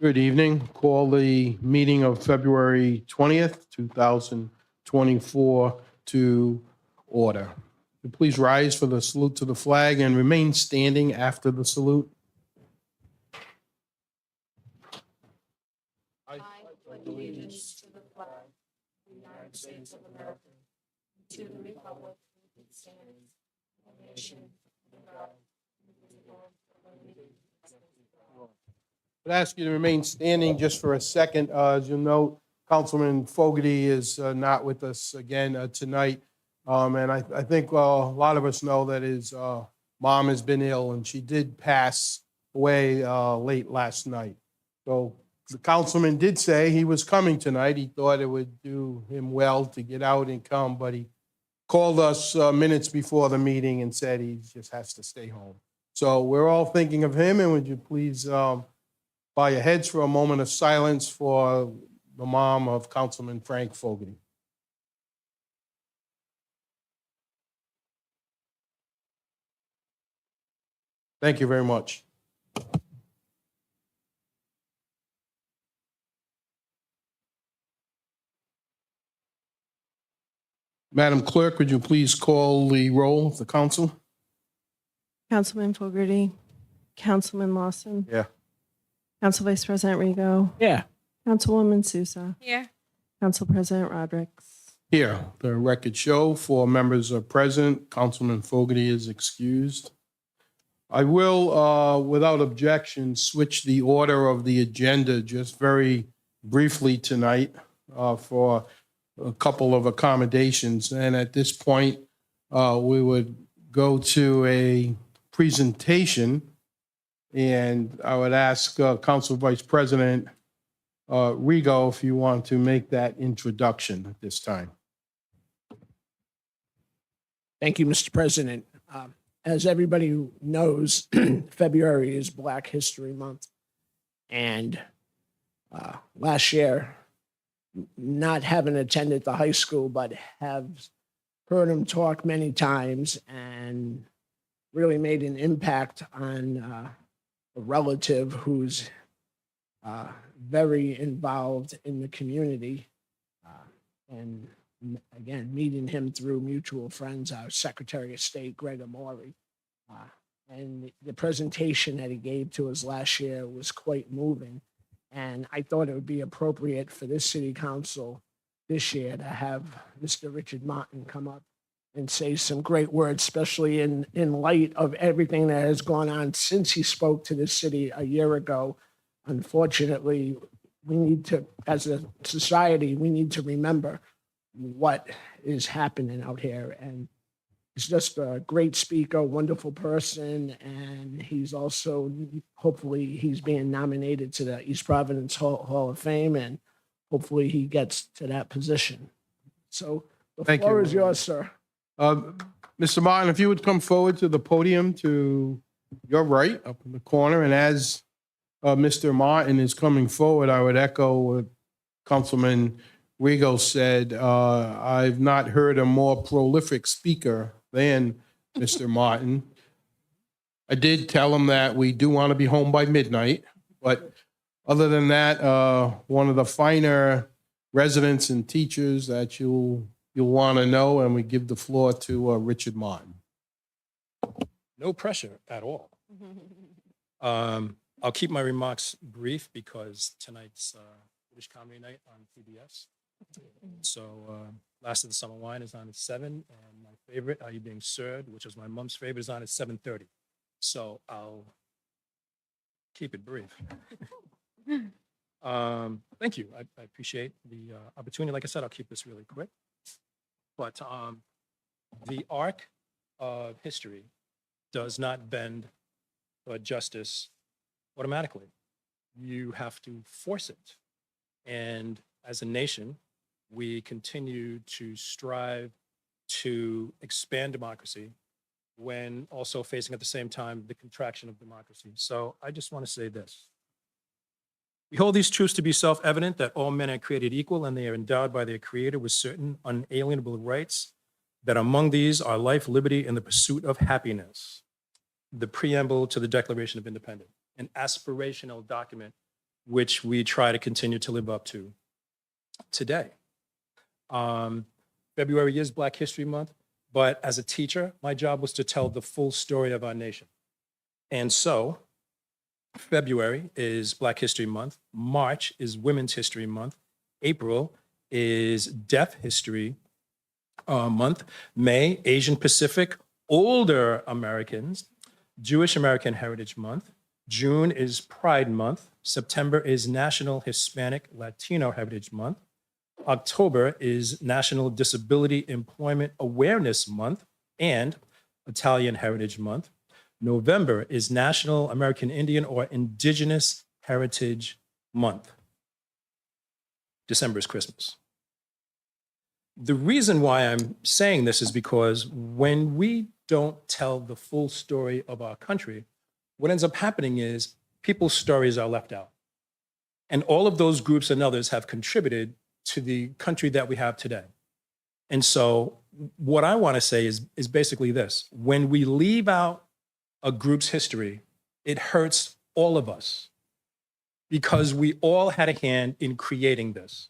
Good evening. Call the meeting of February 20th, 2024 to order. Please rise for the salute to the flag and remain standing after the salute. I pledge allegiance to the flag of the United States of America, to the republic that stands, one nation, under God, indivisible, with liberty and justice for all. I'd ask you to remain standing just for a second. As you'll note, Councilman Fogarty is not with us again tonight. And I think a lot of us know that his mom has been ill, and she did pass away late last night. So the councilman did say he was coming tonight. He thought it would do him well to get out and come, but he called us minutes before the meeting and said he just has to stay home. So we're all thinking of him, and would you please bow your heads for a moment of silence for the mom of Councilman Frank Fogarty. Thank you very much. Madam Clerk, would you please call the roll of the council? Councilman Fogarty, Councilman Lawson, Yeah. Council Vice President Rigo, Yeah. Councilwoman Sousa, Here. Council President Rodrick. Here, the record show 4 members are present. Councilman Fogarty is excused. I will, without objection, switch the order of the agenda just very briefly tonight for a couple of accommodations. And at this point, we would go to a presentation, and I would ask Council Vice President Rigo if you want to make that introduction at this time. Thank you, Mr. President. As everybody knows, February is Black History Month. And last year, not having attended the high school, but have heard him talk many times and really made an impact on a relative who's very involved in the community. And again, meeting him through mutual friends, our Secretary of State, Greg Amori. And the presentation that he gave to us last year was quite moving. And I thought it would be appropriate for this city council this year to have Mr. Richard Martin come up and say some great words, especially in light of everything that has gone on since he spoke to this city a year ago. Unfortunately, we need to, as a society, we need to remember what is happening out here. And he's just a great speaker, wonderful person. And he's also, hopefully he's being nominated to the East Providence Hall of Fame, and hopefully he gets to that position. So the Thank floor you. is yours, sir. Mr. Martin, if you would come forward to the podium to your right, up in the corner, and as Mr. Martin is coming forward, I would echo what Councilman Rigo said. I've not heard a more prolific speaker than Mr. Martin. I did tell him that we do want to be home by midnight, but other than that, one of the finer residents and teachers that you'll want to know, and we give the floor to Richard Martin. No pressure at all. I'll keep my remarks brief because tonight's British Comedy Night on PBS. So Last of the Summer Wine is on at 7, and my favorite, Are You Being Served, which was my mom's favorite, is on at 7:30. So I'll keep it brief. Thank you. I appreciate the opportunity. Like I said, I'll keep this really quick. But the arc of history does not bend toward justice automatically. You have to force it. And as a nation, we continue to strive to expand democracy when also facing at the same time the contraction of democracy. So I just want to say this. We hold these truths to be self-evident that all men are created equal and they are endowed by their creator with certain unalienable rights, that among these are life, liberty, and the pursuit of happiness. The preamble to the Declaration of Independence, an aspirational document which we try to continue to live up to today. February is Black History Month, but as a teacher, my job was to tell the full story of our nation. And so February is Black History Month. March is Women's History Month. April is Deaf History Month. May, Asian Pacific, Older Americans, Jewish American Heritage Month. June is Pride Month. September is National Hispanic Latino Heritage Month. October is National Disability Employment Awareness Month and Italian Heritage Month. November is National American Indian or Indigenous Heritage Month. December is Christmas. The reason why I'm saying this is because when we don't tell the full story of our country, what ends up happening is people's stories are left out. And all of those groups and others have contributed to the country that we have today. And so what I want to say is basically this. When we leave out a group's history, it hurts all of us because we all had a hand in creating this.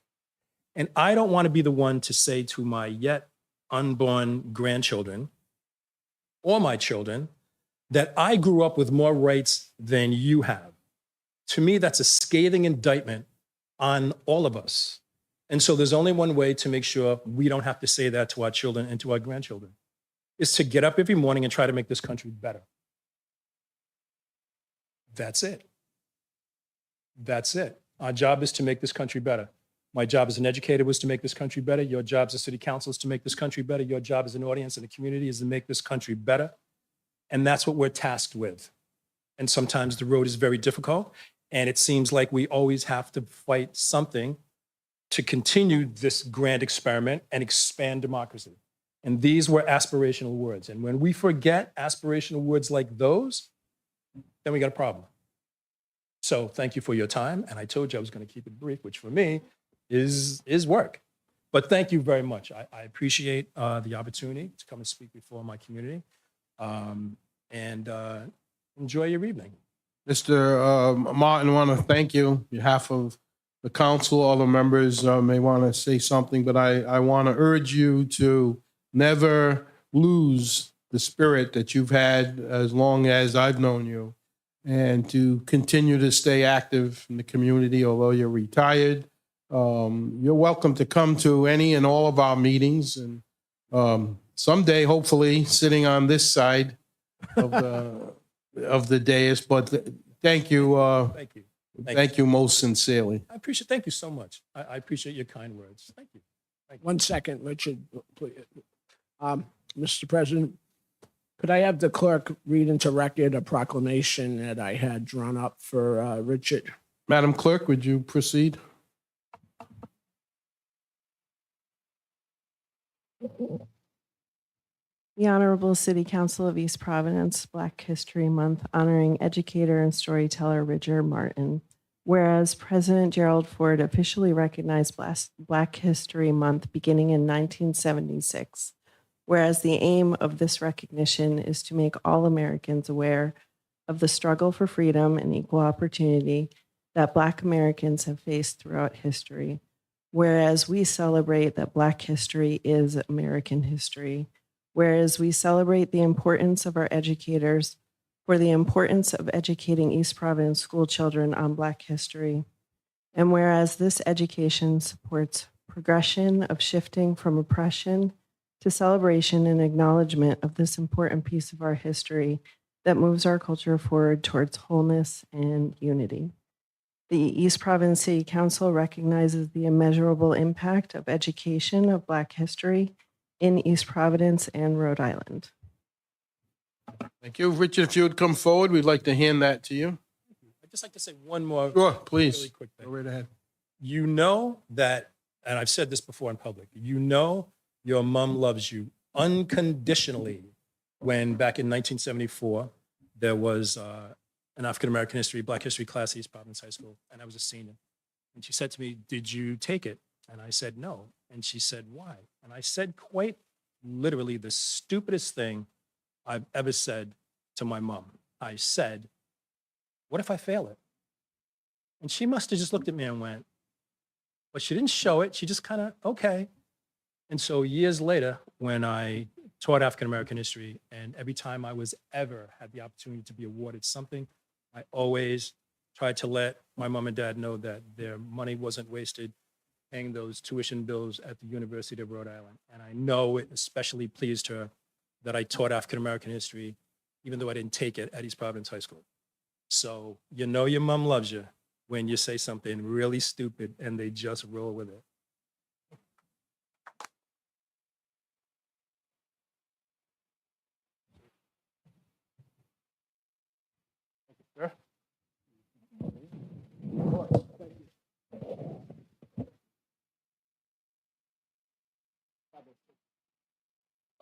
And I don't want to be the one to say to my yet unborn grandchildren or my children that I grew up with more rights than you have. To me, that's a scathing indictment on all of us. And so there's only one way to make sure we don't have to say that to our children and to our grandchildren, is to get up every morning and try to make this country better. That's it. That's it. Our job is to make this country better. My job as an educator was to make this country better. Your job as a city council is to make this country better. Your job as an audience in the community is to make this country better. And that's what we're tasked with. And sometimes the road is very difficult. And it seems like we always have to fight something to continue this grand experiment and expand democracy. And these were aspirational words. And when we forget aspirational words like those, then we got a problem. So thank you for your time. And I told you I was going to keep it brief, which for me is work. But thank you very much. I appreciate the opportunity to come and speak before my community. Enjoy your evening. Mr. Martin, I want to thank you on behalf of the council. All the members may want to say something, but I want to urge you to never lose the spirit that you've had as long as I've known you, and to continue to stay active in the community, although you're retired. You're welcome to come to any and all of our meetings, and someday, hopefully, sitting on this side of the dais. But thank you. Thank you. Thank you most sincerely. I appreciate, thank you so much. I appreciate your kind words. Thank you. 1 second, Richard, please. Mr. President, could I have the clerk read into record a proclamation that I had drawn up for Richard? Madam Clerk, would you proceed? The Honorable City Council of East Providence, Black History Month, honoring educator and storyteller Richard Martin. Whereas President Gerald Ford officially recognized Black History Month beginning in 1976. Whereas the aim of this recognition is to make all Americans aware of the struggle for freedom and equal opportunity that Black Americans have faced throughout history. Whereas we celebrate that Black history is American history. Whereas we celebrate the importance of our educators for the importance of educating East Providence school children on Black history. And whereas this education supports progression of shifting from oppression to celebration and acknowledgement of this important piece of our history that moves our culture forward towards wholeness and unity. The East Providence City Council recognizes the immeasurable impact of education of Black history in East Providence and Rhode Island. Thank you. Richard, if you would come forward, we'd like to hand that to you. I'd just like to say one more Sure, really please. quick thing. Go right ahead. You know that, and I've said this before in public, you know your mom loves you unconditionally when back in 1974, there was an African-American history, Black history class at East Providence High School, and I was a senior. And she said to me, "Did you take it?" And I said, "No." And she said, "Why?" And I said quite literally the stupidest thing I've ever said to my mom. I said, "What if I fail it?" And she must have just looked at me and went, but she didn't show it. She just kind of, okay. And so years later, when I taught African American history, and every time I was ever had the opportunity to be awarded something, I always tried to let my mom and dad know that their money wasn't wasted paying those tuition bills at the University of Rhode Island. And I know it especially pleased her that I taught African American history, even though I didn't take it at East Providence High School. So you know your mom loves you when you say something really stupid and they just roll with it. Sir?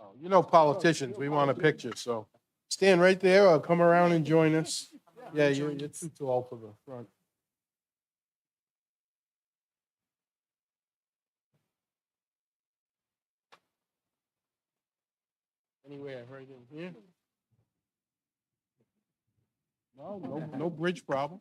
Oh, you know, politicians, we want a picture, so stand right there or come around and join us. Yeah, you're too tall for the front. Anywhere, right in here? No bridge problem.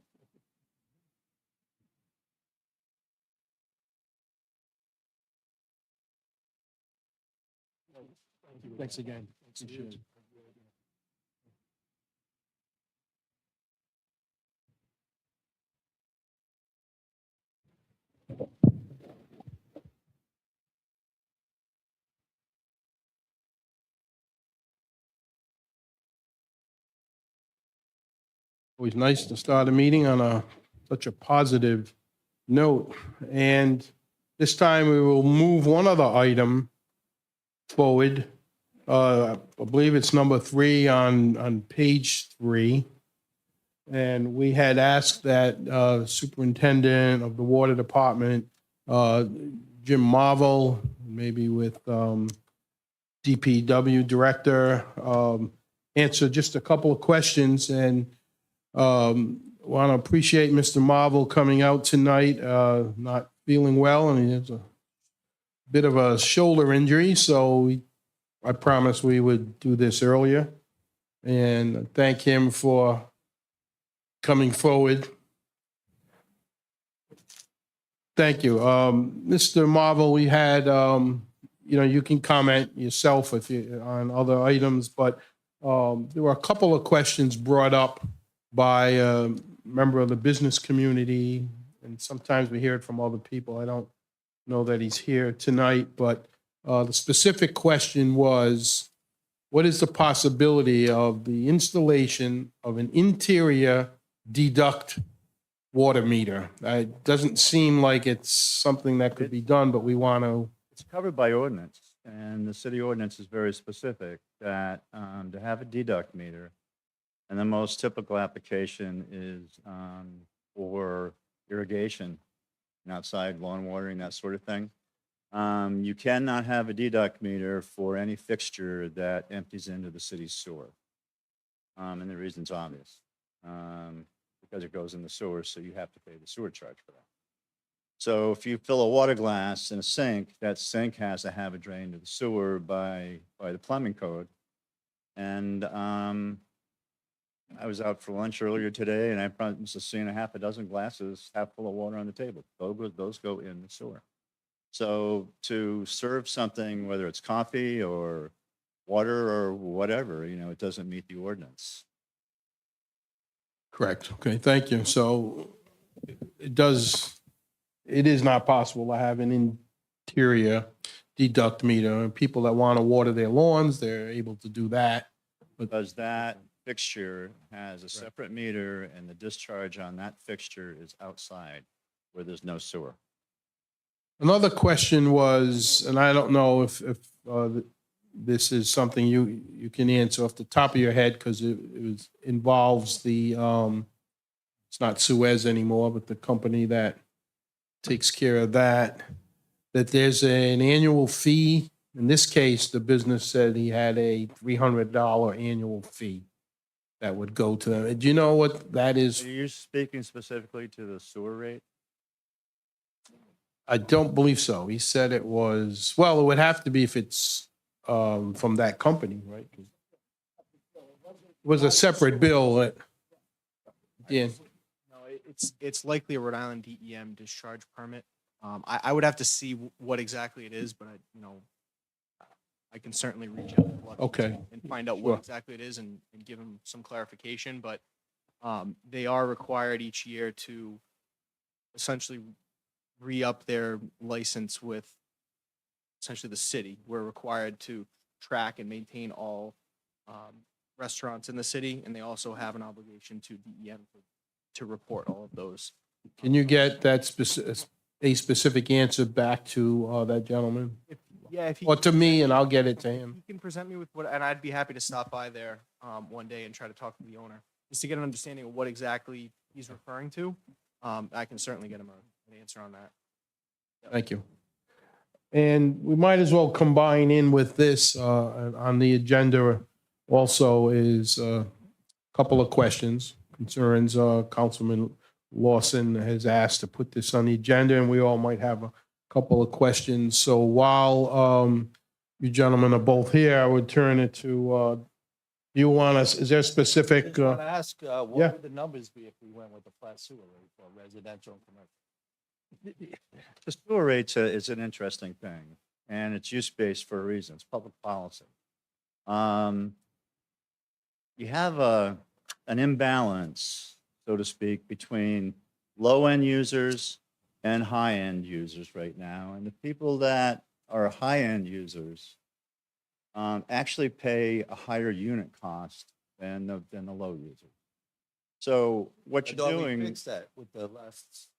Thanks again. Appreciate it. Always nice to start a meeting on such a positive note. And this time we will move one other item forward. I believe it's number 3 on page 3. And we had asked that Superintendent of the Water Department, Jim Marvel, maybe with DPW Director, answer just a couple of questions. And want to appreciate Mr. Marvel coming out tonight, not feeling well, and he has a bit of a shoulder injury, so I promised we would do this earlier. And thank him for coming forward. Thank you. Mr. Marvel, we had, you can comment yourself if you on other items, but there were a couple of questions brought up by a member of the business community, and sometimes we hear it from other people. I don't know that he's here tonight, but the specific question was, what is the possibility of the installation of an interior deduct water meter? It doesn't seem like it's something that could be done, but we want to. It's covered by ordinance, and the city ordinance is very specific that to have a deduct meter, and the most typical application is for irrigation, and outside lawn watering, that sort of thing. You cannot have a deduct meter for any fixture that empties into the city's sewer. And the reason's obvious, because it goes in the sewer, so you have to pay the sewer charge for that. So if you fill a water glass in a sink, that sink has to have a drain to the sewer by the plumbing code. And I was out for lunch earlier today, and I must have seen a half a dozen glasses half full of water on the table. Those go in the sewer. So to serve something, whether it's coffee or water or whatever, it doesn't meet the ordinance. Correct. Okay, thank you. So it is not possible to have an interior deduct meter. People that want to water their lawns, they're able to do that. Because that fixture has a separate meter, and the discharge on that fixture is outside where there's no sewer. Another question was, and I don't know if this is something you can answer off the top of your head, because it involves the, it's not Suez anymore, but the company that takes care of that there's an annual fee. In this case, the business said he had a $300 annual fee that would go to them. Do you know what that is? Are you speaking specifically to the sewer rate? I don't believe so. He said it was, well, it would have to be if it's from that company, right? It was a separate bill. Yeah. No, It's likely a Rhode Island DEM discharge permit. I would have to see what exactly it is, but I can certainly reach out to Lucky Okay. and find out Sure. what exactly it is and give him some clarification, but they are required each year to essentially re-up their license with essentially the city. We're required to track and maintain all restaurants in the city, and they also have an obligation to DEM to report all of those. Can you get that a specific answer back to that gentleman? If he Or can to me, present and I'll get it to him. He can present me with what, and I'd be happy to stop by there one day and try to talk to the owner, just to get an understanding of what exactly he's referring to. I can certainly get him an answer on that. Thank you. And we might as well combine in with this on the agenda also is a couple of questions, concerns. Councilman Lawson has asked to put this on the agenda, and we all might have a couple of questions. So while you gentlemen are both here, I would turn it to, do you want us, is there specific? Just want to ask, yeah. what would the numbers be if we went with the flat sewer rate for residential and commercial? The sewer rates is an interesting thing, and it's use-based for a reason. It's public policy. You have an imbalance, so to speak, between low-end users and high-end users right now. And the people that are high-end users actually pay a higher unit cost than the low users. So what I you're thought we doing, fixed that with the last,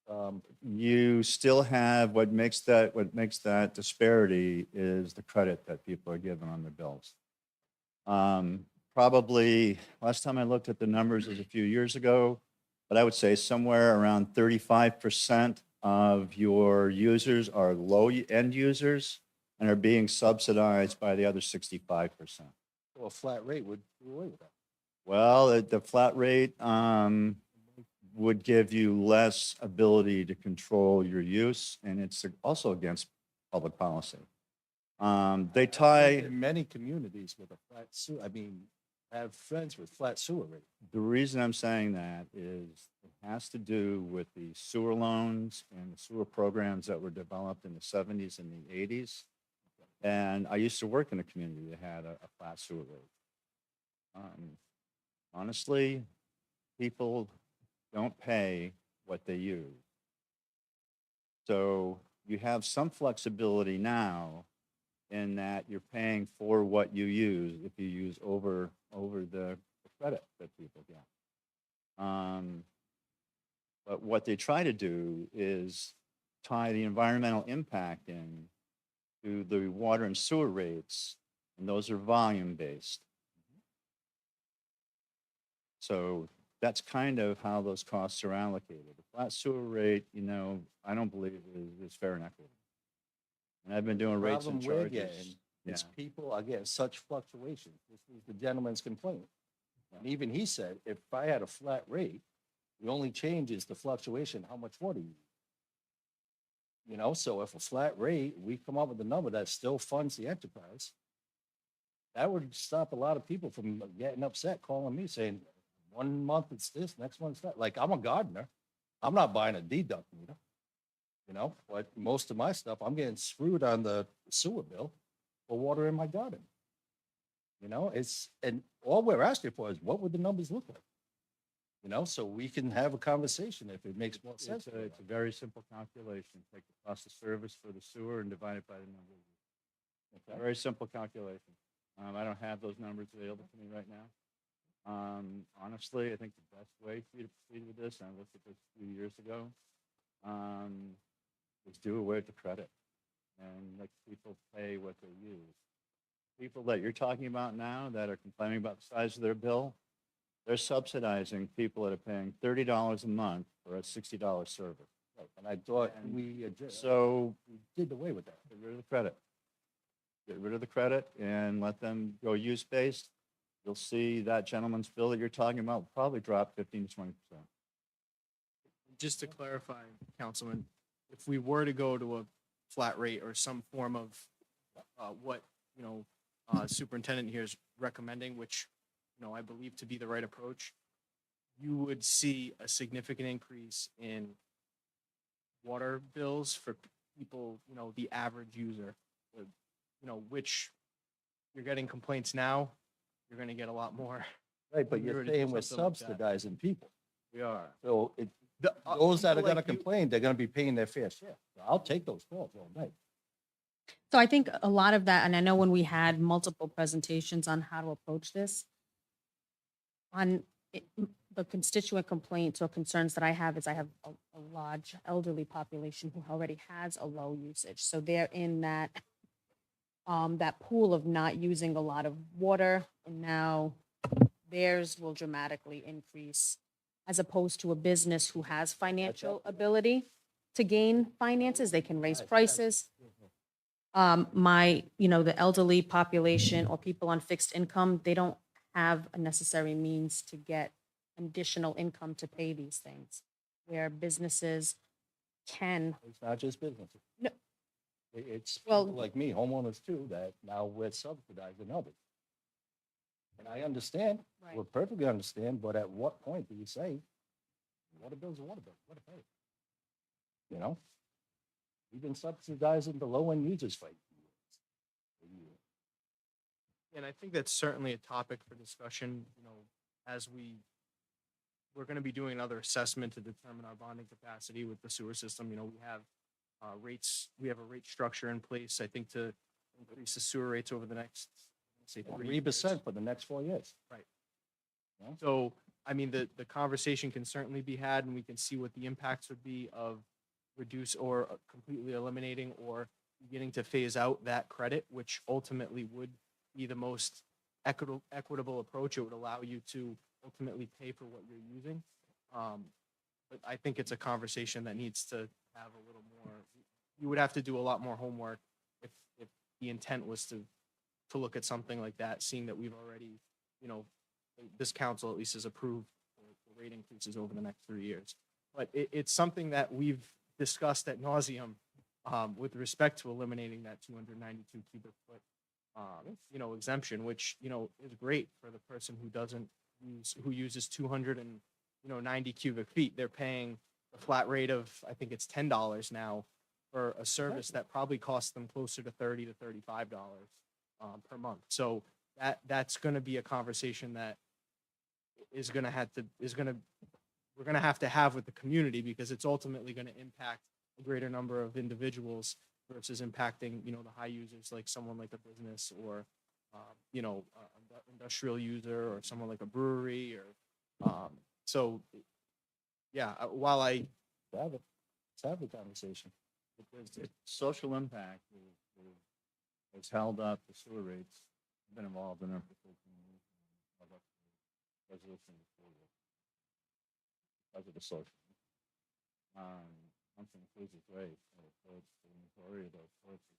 you still have what makes that disparity is the credit that people are given on their bills. Probably last time I looked at the numbers was a few years ago, but I would say somewhere around 35% of your users are low-end users and are being subsidized by the other 65%. or a flat rate would do away with that. Well, the flat rate would give you less ability to control your use, and it's also against public policy. They tie, In many communities with a flat sewer, I mean, I have friends with flat sewer rate. the reason I'm saying that is it has to do with the sewer loans and the sewer programs that were developed in the 70s and the 80s. And I used to work in a community that had a flat sewer rate. Honestly, people don't pay what they use. So you have some flexibility now in that you're paying for what you use if you use over the credit that people get. But what they try to do is tie the environmental impact in to the water and sewer rates, and those are volume based. So that's kind of how those costs are allocated. The flat sewer rate, I don't believe is fair and equitable. And I've been doing rates and Problem we're charges. getting Yeah. is people are getting such fluctuations. This is the gentleman's complaint. And even he said, if I had a flat rate, the only change is the fluctuation, how much water you use. So if a flat rate, we come up with a number that still funds the enterprise, that would stop a lot of people from getting upset, calling me saying, 1 month it's this, next month it's that. Like, I'm a gardener. I'm not buying a deduct meter. But most of my stuff, I'm getting screwed on the sewer bill for water in my garden. And all we're asking for is what would the numbers look like? So we can have a conversation if it makes more sense. It's a very simple calculation. Take the cost of service for the sewer and divide it by the number of users. Okay. Very simple calculation. I don't have those numbers available to me right now. Honestly, I think the best way for you to proceed with this, and I looked at this a few years ago, is do away with the credit and let people pay what they use. People that you're talking about now that are complaining about the size of their bill, they're subsidizing people that are paying $30 a month for a $60 service. And I thought And we addressed, So we did away with that. get rid of the credit. Get rid of the credit and let them go use-based. You'll see that gentleman's bill that you're talking about will probably drop 15 to 20%. Just to clarify, Councilman, if we were to go to a flat rate or some form of what, superintendent here is recommending, which, I believe to be the right approach, you would see a significant increase in water bills for people, the average user, which you're getting complaints now, you're going to get a lot more. Right, but We were you're to do saying we're something like that. subsidizing people. We are. So Uh, those that are people gonna like you- complain, they're gonna be paying their fair share. So I'll take those calls all day. So I think a lot of that, and I know when we had multiple presentations on how to approach this, the constituent complaints or concerns that I have is I have a large elderly population who already has a low usage. So they're in that pool of not using a lot of water, and now theirs will dramatically increase as opposed to a business who has financial ability to gain finances. They can raise prices. The elderly population or people on fixed income, they don't have a necessary means to get additional income to pay these things, where businesses can. It's not just businesses. No. It's Well- people like me, homeowners too, that now we're subsidizing others. And I understand, we perfectly understand, but at what point do you say, water bills are water bills, what to pay? You know? We've been subsidizing the low-end users for years. And I think that's certainly a topic for discussion, as we're going to be doing another assessment to determine our bonding capacity with the sewer system. We have rates, we have a rate structure in place, I think, to increase the sewer rates over the next, say, 3% for the next 4 years. So, I mean, the conversation can certainly be had, and we can see what the impacts would be of reduce or completely eliminating or beginning to phase out that credit, which ultimately would be the most equitable approach. It would allow you to ultimately pay for what you're using. But I think it's a conversation that needs to have a little more, you would have to do a lot more homework if the intent was to look at something like that, seeing that we've already, this council at least has approved the rate increases over the next 3 years. But it's something that we've discussed ad nauseum with respect to eliminating that 292 cubic foot, exemption, which, is great for the person who uses 290 cubic feet. They're paying a flat rate of, I think it's $10 now for a service that probably costs them closer to $30 to $35 per month. So that's going to be a conversation that we're going to have with the community, because it's ultimately going to impact a greater number of individuals versus impacting, the high users, like someone like a business or, industrial user, or someone like a brewery, or, so, yeah, while Let's have the conversation. The social impact has held up the sewer rates. I've been involved in it for 13 years. Held up the resolution before you. Because of the social. Something includes its rate, so it's the majority of those sources.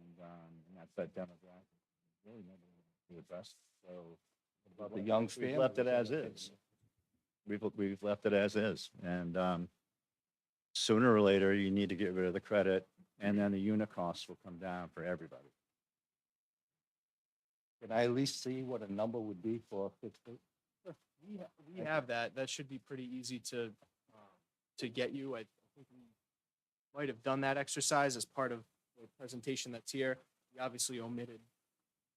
And that's that demographic. Really never been addressed. So About the young we've left it families. as is. We've left it as is, and sooner or later, you need to get rid of the credit, and then the unit costs will come down for everybody. Can I at least see what a number would be for fixed rate? we have that, that should be pretty easy to get you. I think we might have done that exercise as part of the presentation that's here. We obviously omitted,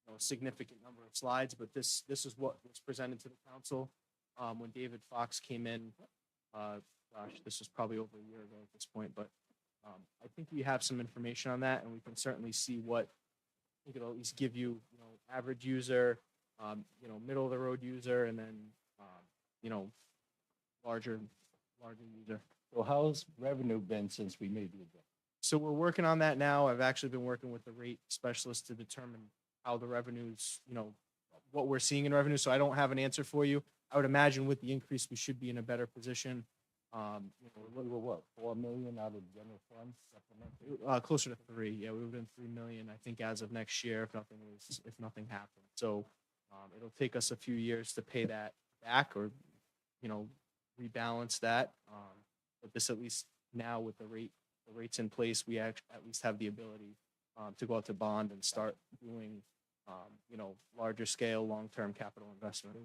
a significant number of slides, but this is what was presented to the council when David Fox came in. This was probably over a year ago at this point, but I think we have some information on that, and we can certainly see what, I think it'll at least give you, average user, middle of the road user, and then, larger user. So how's revenue been since we made the adjustment? So we're working on that now. I've actually been working with the rate specialist to determine how the revenues, what we're seeing in revenue. So I don't have an answer for you. I would imagine with the increase, we should be in a better position. We were what, 4 million out of general funds? supplemental? Closer to 3. Yeah, we would have been 3 million, I think, as of next year, if nothing happened. So it'll take us a few years to pay that back, or, rebalance that. But this, at least now with the rates in place, we at least have the ability to go out to bond and start doing, larger scale, long-term capital investment.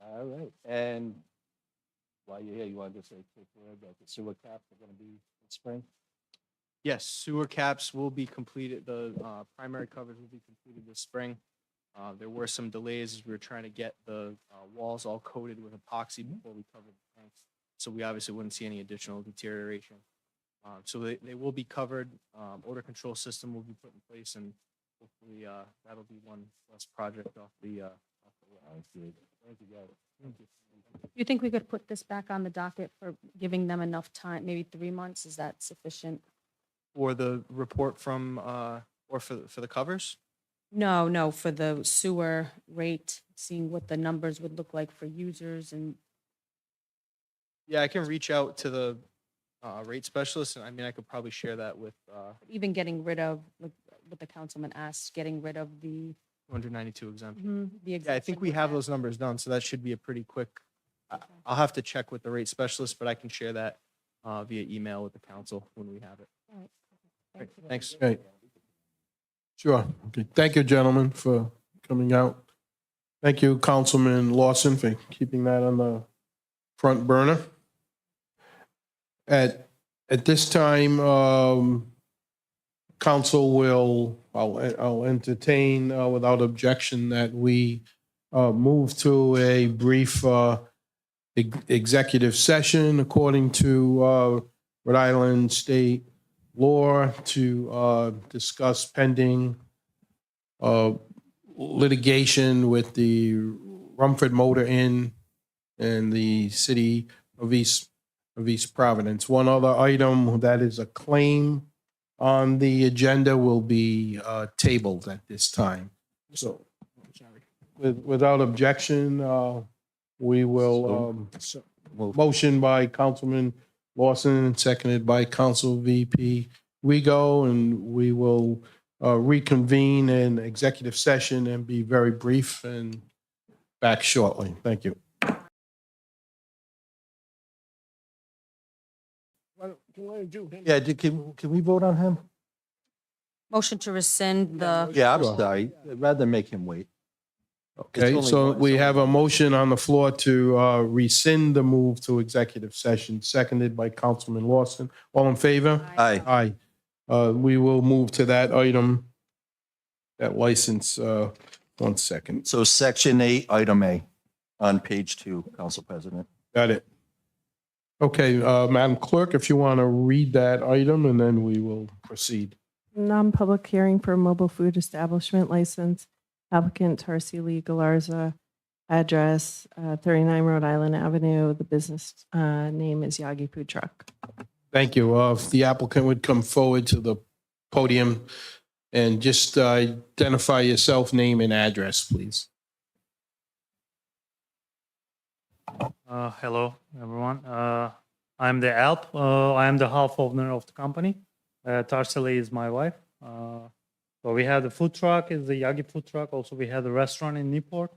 All right, and while you're here, you want to just say a quick word that the sewer caps are gonna be in spring? Yes, sewer caps will be completed, the primary covers will be completed this spring. There were some delays as we were trying to get the walls all coated with epoxy before we covered the tanks. So we obviously wouldn't see any additional deterioration. So they will be covered, odor control system will be put in place, and hopefully that'll be one less project off the. Sounds good. Thank you, guys. Thank you. You think we could put this back on the docket for giving them enough time, maybe 3 months? Is that sufficient? For the report from, or for the covers? No, no, for the sewer rate, seeing what the numbers would look like for users and Yeah, I can reach out to the rate specialist, and I mean, I could probably share that with even getting rid of, like what the councilman asked, getting rid of the, 292 exemption. the. Yeah, I exemption think we with have that. those numbers done, so that should be a pretty quick. I'll have to check with the rate specialist, but I can share that via email with the council when we have it. All right. Great, Thank you. thanks. Okay. Sure. Okay. Thank you, gentlemen, for coming out. Thank you, Councilman Lawson, for keeping that on the front burner. At this time, council will, I'll entertain without objection that we move to a brief executive session according to Rhode Island State law to discuss pending litigation with the Rumford Motor Inn and the city of East Providence. One other item that is a claim on the agenda will be tabled at this time. So without objection, we will, motion by Councilman Lawson, seconded by Council VP Rego, and we will reconvene in executive session and be very brief and back shortly. Thank you. Yeah, can we vote on him? Motion to rescind the, Yeah, I'm Sure. sorry. I'd rather make him wait. Okay, only so one, we so- have a motion on the floor to rescind the move to executive session, seconded by Councilman Lawson. All in favor? Aye. Aye. We will move to that item, that license, 1 second. So section 8, item A, on page 2, Council President. Got it. Okay, Madam Clerk, if you want to read that item, and then we will proceed. Non-public hearing for mobile food establishment license. Applicant Tarsili Galarza, address 39 Rhode Island Avenue. The business name is Yagi Food Truck. Thank you. If the applicant would come forward to the podium and just identify yourself, name and address, please. Hello, everyone. I'm the Alp. I am the half owner of the company. Tarsili is my wife. So we have the food truck, is the Yagi food truck. Also, we have the restaurant in Newport,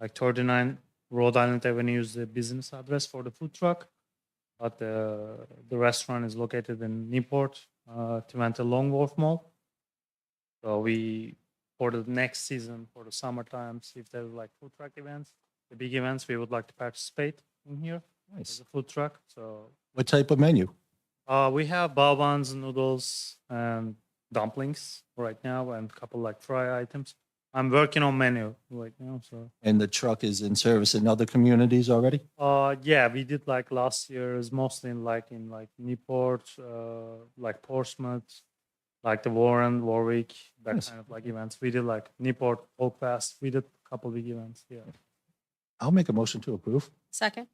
like 39 Rhode Island Avenue is the business address for the food truck. But the restaurant is located in Newport, Twente Long Wharf Mall. So we, for the next season, for the summer times, if there's like food truck events, the big events, we would like to participate in here as Nice. a food truck. So What type of menu? we have bao buns, noodles, and dumplings right now, and a couple like fry items. I'm working on menu right now. So And the truck is in service in other communities already? yeah, we did like last year is mostly in like Newport, like Portsmouth, like the Warren, Warwick, that Nice. kind of like events. We did like Newport, Oak Fest. We did a couple big events. Yeah. I'll make a motion to approve. second?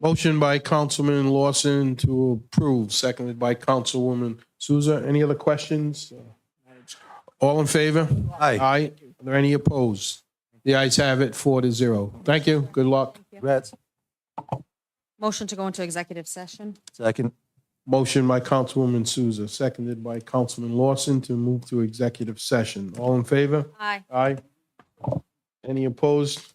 Motion by Councilman Lawson to approve, seconded by Councilwoman Souza. Any other questions? All in favor? Aye. Aye. Are there any opposed? The ayes have it, 4-0. Thank you. Good luck. Congrats. Motion to go into executive session? Second. Motion by Councilwoman Souza, seconded by Councilman Lawson to move to executive session. All in favor? Aye. Aye. Any opposed?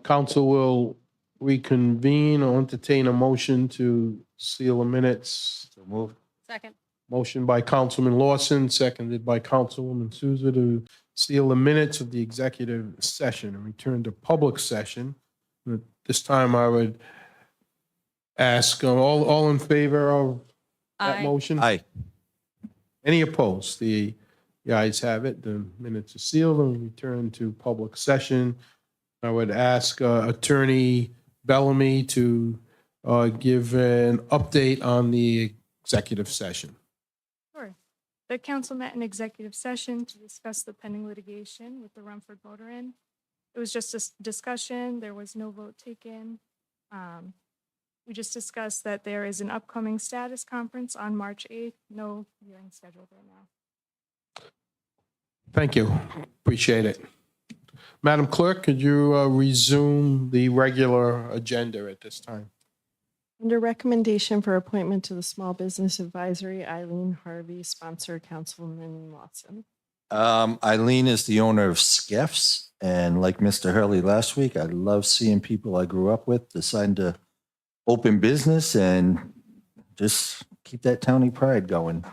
Council will reconvene or entertain a motion to seal the minutes. So moved. Second. Motion by Councilman Lawson, seconded by Councilwoman Souza to seal the minutes of the executive session and return to public session. At this time, I would ask, all in favor of that motion? Aye. Any opposed? The ayes have it. The minutes are sealed and we return to public session. I would ask Attorney Bellamy to give an update on the executive session. Sure. The council met in executive session to discuss the pending litigation with the Rumford Motor Inn. It was just a discussion. There was no vote taken. We just discussed that there is an upcoming status conference on March 8th. No hearing scheduled right now. Thank you. Appreciate it. Madam Clerk, could you resume the regular agenda at this time? Under recommendation for appointment to the Small Business Advisory, Eileen Harvey, sponsor Councilman Lawson. Eileen is the owner of Skeff's, and like Mr. Hurley last week, I love seeing people I grew up with deciding to open business and just keep that towny pride going.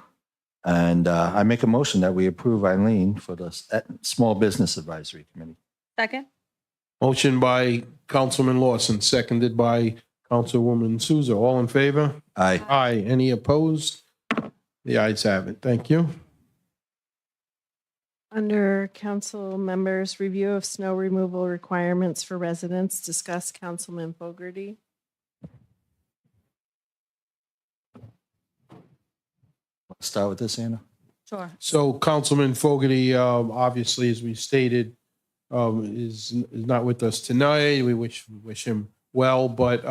And I make a motion that we approve Eileen for the Small Business Advisory Committee. Second. Motion by Councilman Lawson, seconded by Councilwoman Souza. All in favor? Aye. Aye. Any opposed? The ayes have it. Thank you. Under council members, review of snow removal requirements for residents, discuss Councilman Fogarty. Start with this, Anna. Sure. So Councilman Fogarty, obviously, as we stated, is not with us tonight. We wish him well, but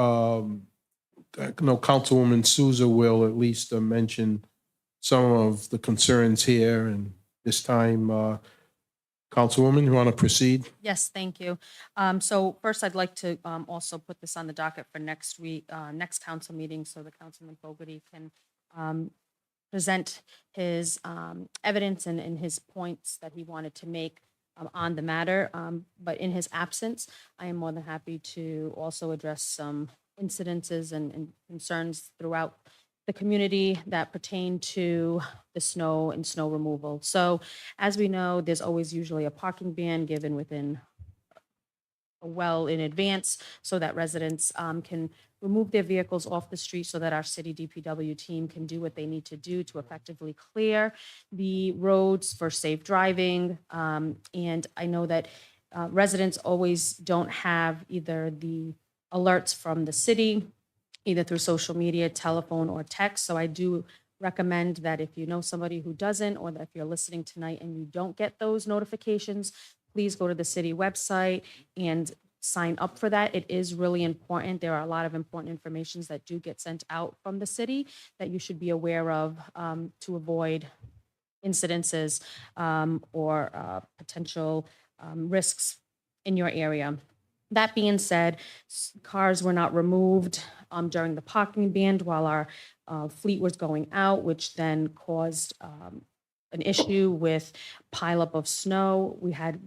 Councilwoman Souza will at least mention some of the concerns here. And this time, Councilwoman, you want to proceed? Yes, thank you. So first, I'd like to also put this on the docket for next week, next council meeting, so the Councilman Fogarty can present his evidence and his points that he wanted to make on the matter. But in his absence, I am more than happy to also address some incidences and concerns throughout the community that pertain to the snow and snow removal. So as we know, there's always usually a parking ban given within well in advance so that residents can remove their vehicles off the street so that our city DPW team can do what they need to do to effectively clear the roads for safe driving. And I know that residents always don't have either the alerts from the city, either through social media, telephone, or text. So I do recommend that if you know somebody who doesn't, or that if you're listening tonight and you don't get those notifications, please go to the city website and sign up for that. It is really important. There are a lot of important informations that do get sent out from the city that you should be aware of to avoid incidences or potential risks in your area. That being said, cars were not removed during the parking ban while our fleet was going out, which then caused an issue with pileup of snow. We had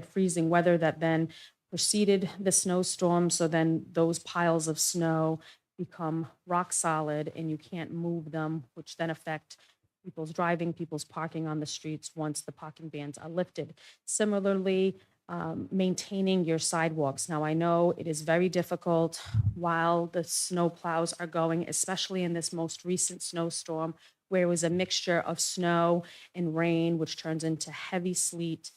freezing weather that then preceded the snowstorm. So then those piles of snow become rock solid and you can't move them, which then affect people's driving, people's parking on the streets once the parking bans are lifted. Similarly, maintaining your sidewalks. Now, I know it is very difficult while the snow plows are going, especially in this most recent snowstorm, where it was a mixture of snow and rain, which turns into heavy sleet,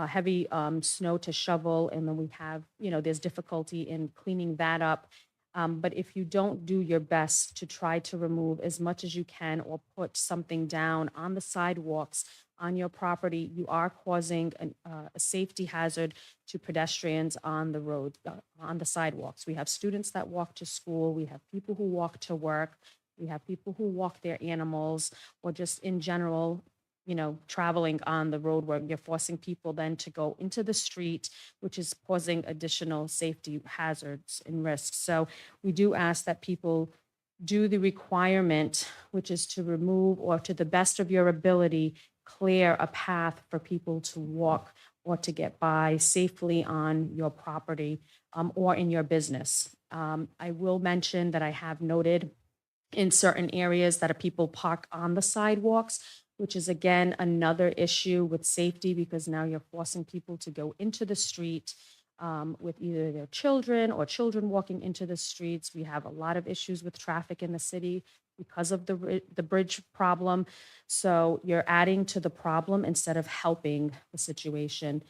heavy snow to shovel. And then we have, there's difficulty in cleaning that up. But if you don't do your best to try to remove as much as you can or put something down on the sidewalks on your property, you are causing a safety hazard to pedestrians on the road, on the sidewalks. We have students that walk to school. We have people who walk to work. We have people who walk their animals, or just in general, traveling on the road, where you're forcing people then to go into the street, which is causing additional safety hazards and risks. So we do ask that people do the requirement, which is to remove, or to the best of your ability, clear a path for people to walk or to get by safely on your property or in your business. I will mention that I have noted in certain areas that people park on the sidewalks, which is again another issue with safety because now you're forcing people to go into the street with either their children or children walking into the streets. We have a lot of issues with traffic in the city because of the bridge problem. So you're adding to the problem instead of helping the situation.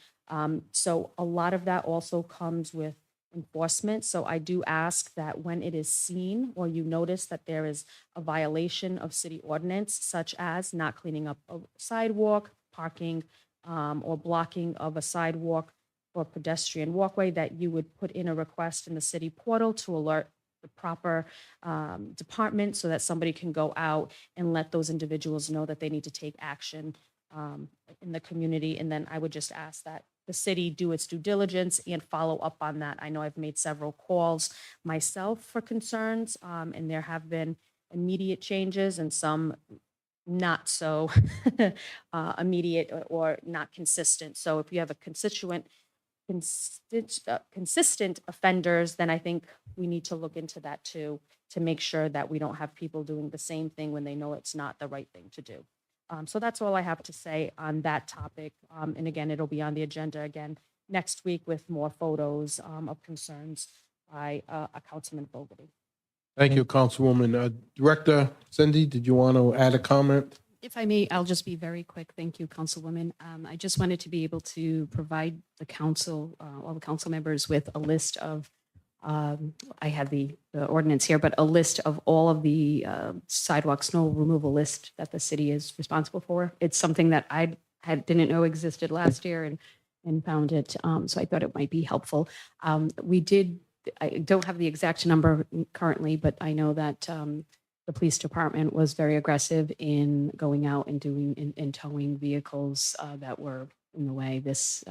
So a lot of that also comes with enforcement. So I do ask that when it is seen or you notice that there is a violation of city ordinance, such as not cleaning up a sidewalk, parking, or blocking of a sidewalk or pedestrian walkway, that you would put in a request in the city portal to alert the proper department so that somebody can go out and let those individuals know that they need to take action in the community. And then I would just ask that the city do its due diligence and follow up on that. I know I've made several calls myself for concerns, and there have been immediate changes and some not so immediate or not consistent. So if you have a consistent offenders, then I think we need to look into that too, to make sure that we don't have people doing the same thing when they know it's not the right thing to do. So that's all I have to say on that topic. And again, it'll be on the agenda again next week with more photos of concerns by a Councilman Fogarty. Thank you, Councilwoman. Director Cindy, did you want to add a comment? If I may, I'll just be very quick. Thank you, Councilwoman. I just wanted to be able to provide the council, all the council members with a list of, I had the ordinance here, but a list of all of the sidewalk snow removal list that the city is responsible for. It's something that didn't know existed last year and found it. So I thought it might be helpful. I don't have the exact number currently, but I know that the police department was very aggressive in going out and doing and towing vehicles that were in the way this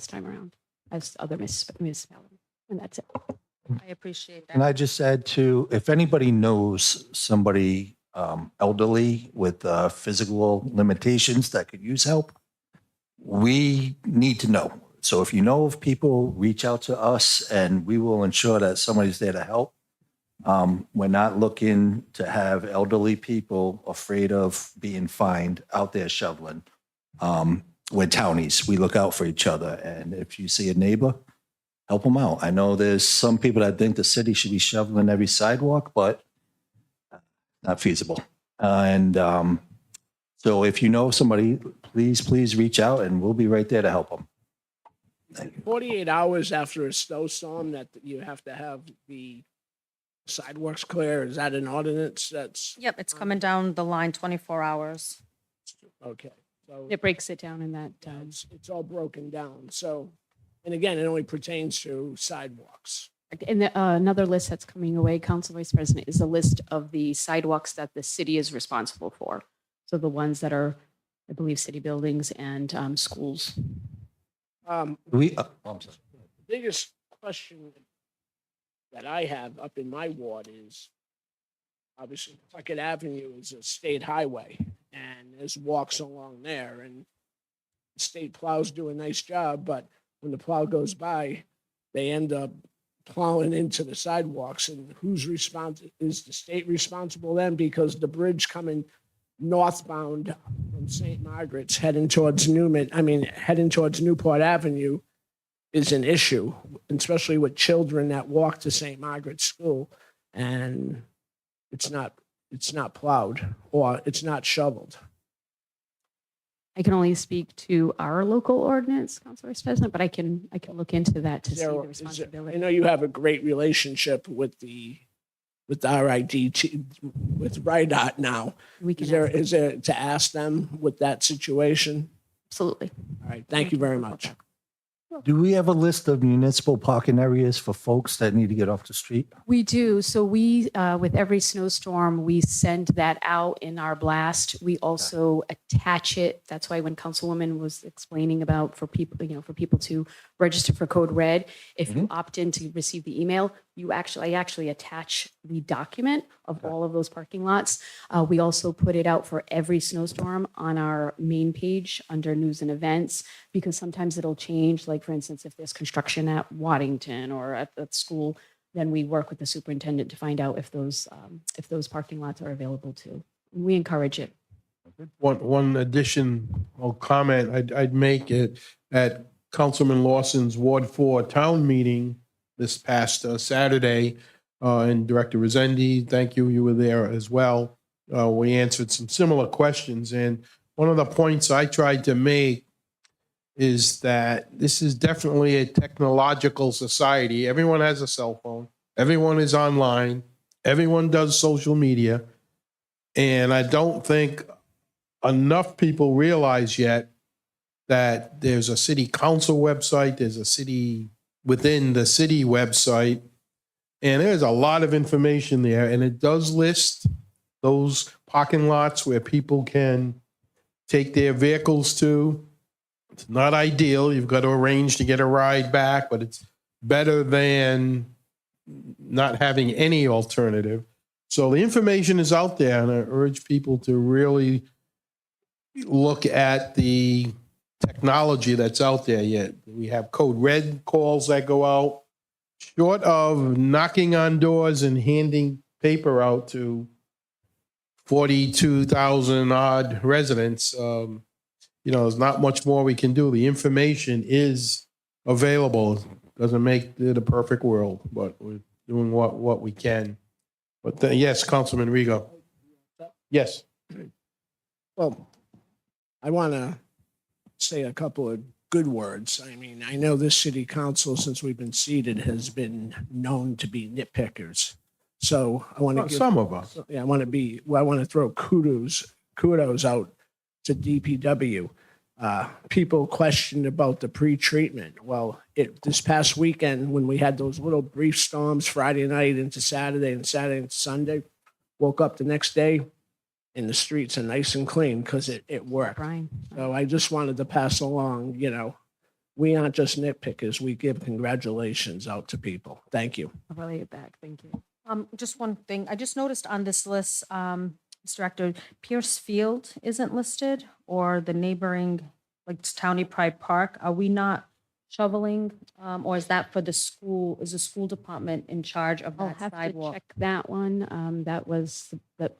time around, as other municipalities. And that's it. I appreciate that. And I just add to, if anybody knows somebody elderly with physical limitations that could use help, we need to know. So if you know of people, reach out to us and we will ensure that somebody's there to help. We're not looking to have elderly people afraid of being fined out there shoveling. We're townies. We look out for each other. And if you see a neighbor, help them out. I know there's some people that think the city should be shoveling every sidewalk, but not feasible. So if you know somebody, please reach out and we'll be right there to help them. Thank you. 48 hours after a snowstorm that you have to have the sidewalks clear. Is that an ordinance that's? Yep, it's coming down the line 24 hours. Okay. So It breaks it down in that. it's all broken down. So, and again, it only pertains to sidewalks. And another list that's coming away, Council Vice President, is a list of the sidewalks that the city is responsible for. So the ones that are, I believe, city buildings and schools. I'm sorry. The biggest question that I have up in my ward is, obviously, Puckett Avenue is a state highway, and there's walks along there, and the state plows do a nice job, but when the plow goes by, they end up plowing into the sidewalks, and who's responsible? Is the state responsible then? Because the bridge coming northbound from St. Margaret's heading towards Newport Avenue is an issue, especially with children that walk to St. Margaret's School, and it's not plowed or it's not shoveled. I can only speak to our local ordinance, Council Vice President, but I can look into that to see the I responsibility. know you have a great relationship with RIDT, with RIDOT now. We can Is there to ask them with that situation? absolutely. All right, thank you very much. Do we have a list of municipal parking areas for folks that need to get off the street? We do. So we, with every snowstorm, we send that out in our blast. We also attach it. That's why when Councilwoman was explaining about for people to register for Code Red, if you opt in to receive the email, I actually attach the document of all of those parking lots. We also put it out for every snowstorm on our main page under news and events, because sometimes it'll change. Like, for instance, if there's construction at Waddington or at school, then we work with the superintendent to find out if those parking lots are available too. We encourage it. One additional comment I'd make it at Councilman Lawson's Ward 4 town meeting this past Saturday, and Director Resende, thank you, you were there as well. We answered some similar questions, and one of the points I tried to make is that this is definitely a technological society. Everyone has a cell phone. Everyone is online. Everyone does social media. And I don't think enough people realize yet that there's a city council website, there's a city within the city website, and there's a lot of information there. And it does list those parking lots where people can take their vehicles to. It's not ideal. You've got to arrange to get a ride back, but it's better than not having any alternative. So the information is out there, and I urge people to really look at the technology that's out there yet. We have code red calls that go out. Short of knocking on doors and handing paper out to 42,000 odd residents, there's not much more we can do. The information is available. Doesn't make it a perfect world, but we're doing what we can. But yes, Councilman Rigo. Yes. Well, I want to say a couple of good words. I mean, I know this city council, since we've been seated, has been known to be nitpickers. So I want to give, Some of us. yeah, I want to throw kudos out to DPW. People questioned about the pre-treatment. Well, this past weekend, when we had those little brief storms Friday night into Saturday and Saturday into Sunday, woke up the next day and the streets are nice and clean because it worked. Brian, So I just wanted to pass along, we aren't just nitpickers. We give congratulations out to people. Thank you. I'll relay it back. Thank you. Just one thing, I just noticed on this list, Mr. Director, Pierce Field isn't listed, or the neighboring, like Townie Pride Park. Are we not shoveling, or is that for the school? Is the school department in charge of I'll that have to sidewalk? check that one.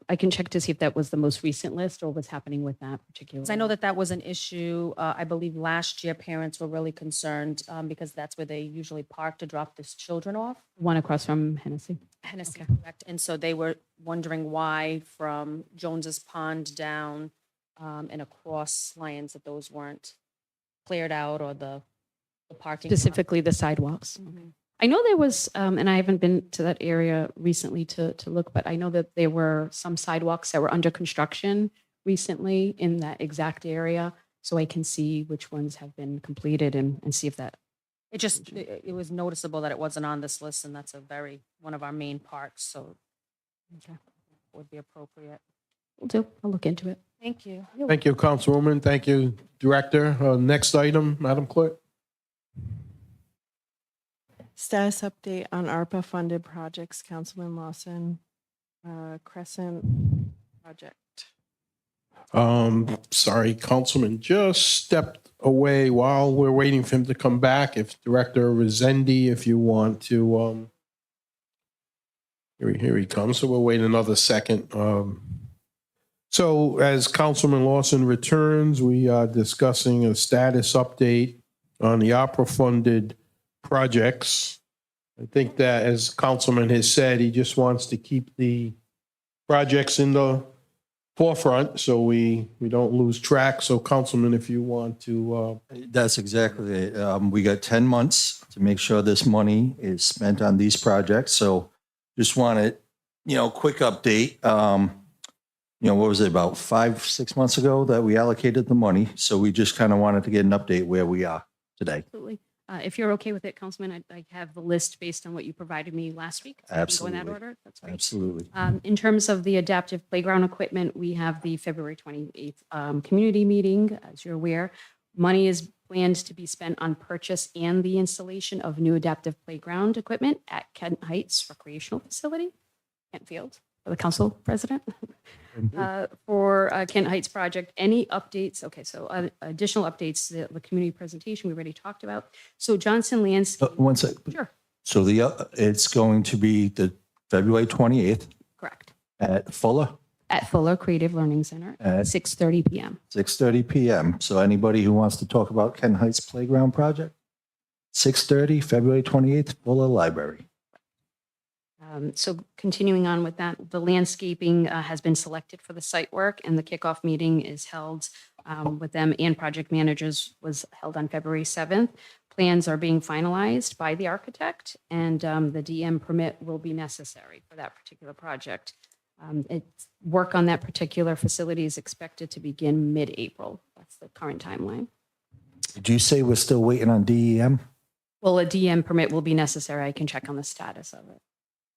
I can check to see if that was the most recent list or what's happening with that particular. 'Cause I know that was an issue. I believe last year parents were really concerned because that's where they usually park to drop their children off. One across from Hennessy. Hennessy, Okay. correct. And so they were wondering why from Jones's Pond down and across Lyons, that those weren't cleared out, or the parking. lot. Specifically the sidewalks. Mhm. I know there was, and I haven't been to that area recently to look, but I know that there were some sidewalks that were under construction recently in that exact area. So I can see which ones have been completed and see if that. It was noticeable that it wasn't on this list, and that's one of our main parks, so Okay. would be appropriate. Will do. I'll look into it. Thank you. Thank you, Councilwoman. Thank you, Director. Next item, Madam Clerk. Status update on ARPA-funded projects, Councilman Lawson, Crescent project. Sorry, Councilman just stepped away while we're waiting for him to come back. If Director Resende, if you want to, here he comes. So we'll wait another second. So as Councilman Lawson returns, we are discussing a status update on the ARPA-funded projects. I think that, as Councilman has said, he just wants to keep the projects in the forefront so we don't lose track. So Councilman, if you want to, That's exactly it. We got 10 months to make sure this money is spent on these projects. So just wanted, quick update. What was it, about 5-6 months ago that we allocated the money? So we just kind of wanted to get an update where we are today. Absolutely. If you're okay with it, Councilman, I have the list based on what you provided me last week. So I can go in Absolutely. that order. That's great. Absolutely. In terms of the adaptive playground equipment, we have the February 28th community meeting, as you're aware. Money is planned to be spent on purchase and the installation of new adaptive playground equipment at Kent Heights Recreational Facility, Kent Field, for the council president. For Kent Heights project, any updates? Okay, so additional updates, the community presentation we already talked about. So Johnson Landscape. One sec. Sure, So it's going to be the February 28th correct. at Fuller At Fuller Creative Learning Center at at 6:30 PM. 6:30 PM. So anybody who wants to talk about Kent Heights Playground Project, 6:30, February 28th, Fuller Library. So continuing on with that, the landscaping has been selected for the site work, and the kickoff meeting is held with them and project managers was held on February 7th. Plans are being finalized by the architect, and the DM permit will be necessary for that particular project. Work on that particular facility is expected to begin mid-April. That's the current timeline. Did you say we're still waiting on DEM? Well, a DM permit will be necessary. I can check on the status of it.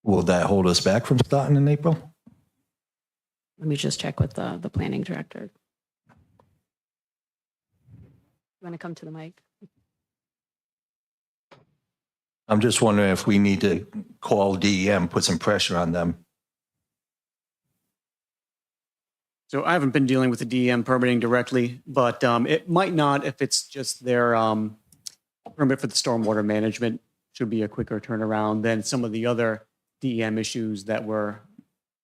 Will that hold us back from starting in April? Let me just check with the planning director. You want to come to the mic? I'm just wondering if we need to call DEM, put some pressure on them. So I haven't been dealing with the DEM permitting directly, but it might not if it's just their permit for the stormwater management should be a quicker turnaround than some of the other DEM issues that were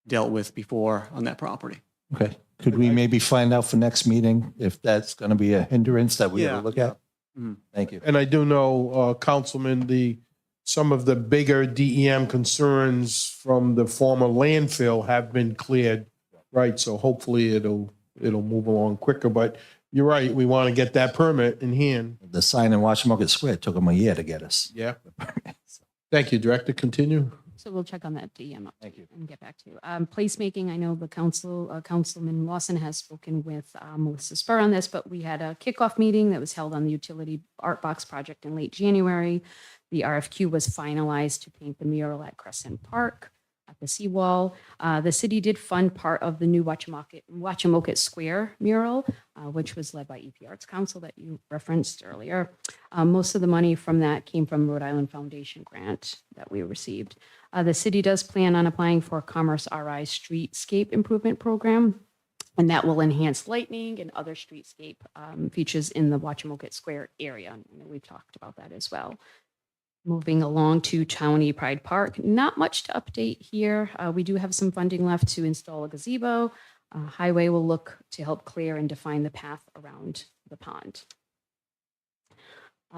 dealt with before on that property. Okay. Could we maybe find out for next meeting if that's going to be a hindrance that we have Yeah, to look yeah. at? Thank you. And I do know, Councilman, some of the bigger DEM concerns from the former landfill have been cleared, right? So hopefully it'll move along quicker, but you're right, we want to get that permit in hand. The sign in Washamoket Square took them a year to get us. Yeah. Thank you, Director. Continue. So we'll check on that DM update Thank you. and get back to you. Placemaking, I know the Councilman Lawson has spoken with Melissa Spur on this, but we had a kickoff meeting that was held on the utility art box project in late January. The RFQ was finalized to paint the mural at Crescent Park at the seawall. The city did fund part of the new Wachamoket Square mural, which was led by EP Arts Council that you referenced earlier. Most of the money from that came from Rhode Island Foundation grant that we received. The city does plan on applying for Commerce RI Streetscape Improvement Program, and that will enhance lighting and other streetscape features in the Wachamoket Square area. And we've talked about that as well. Moving along to Chownie Pride Park, not much to update here. We do have some funding left to install a gazebo. Highway will look to help clear and define the path around the pond.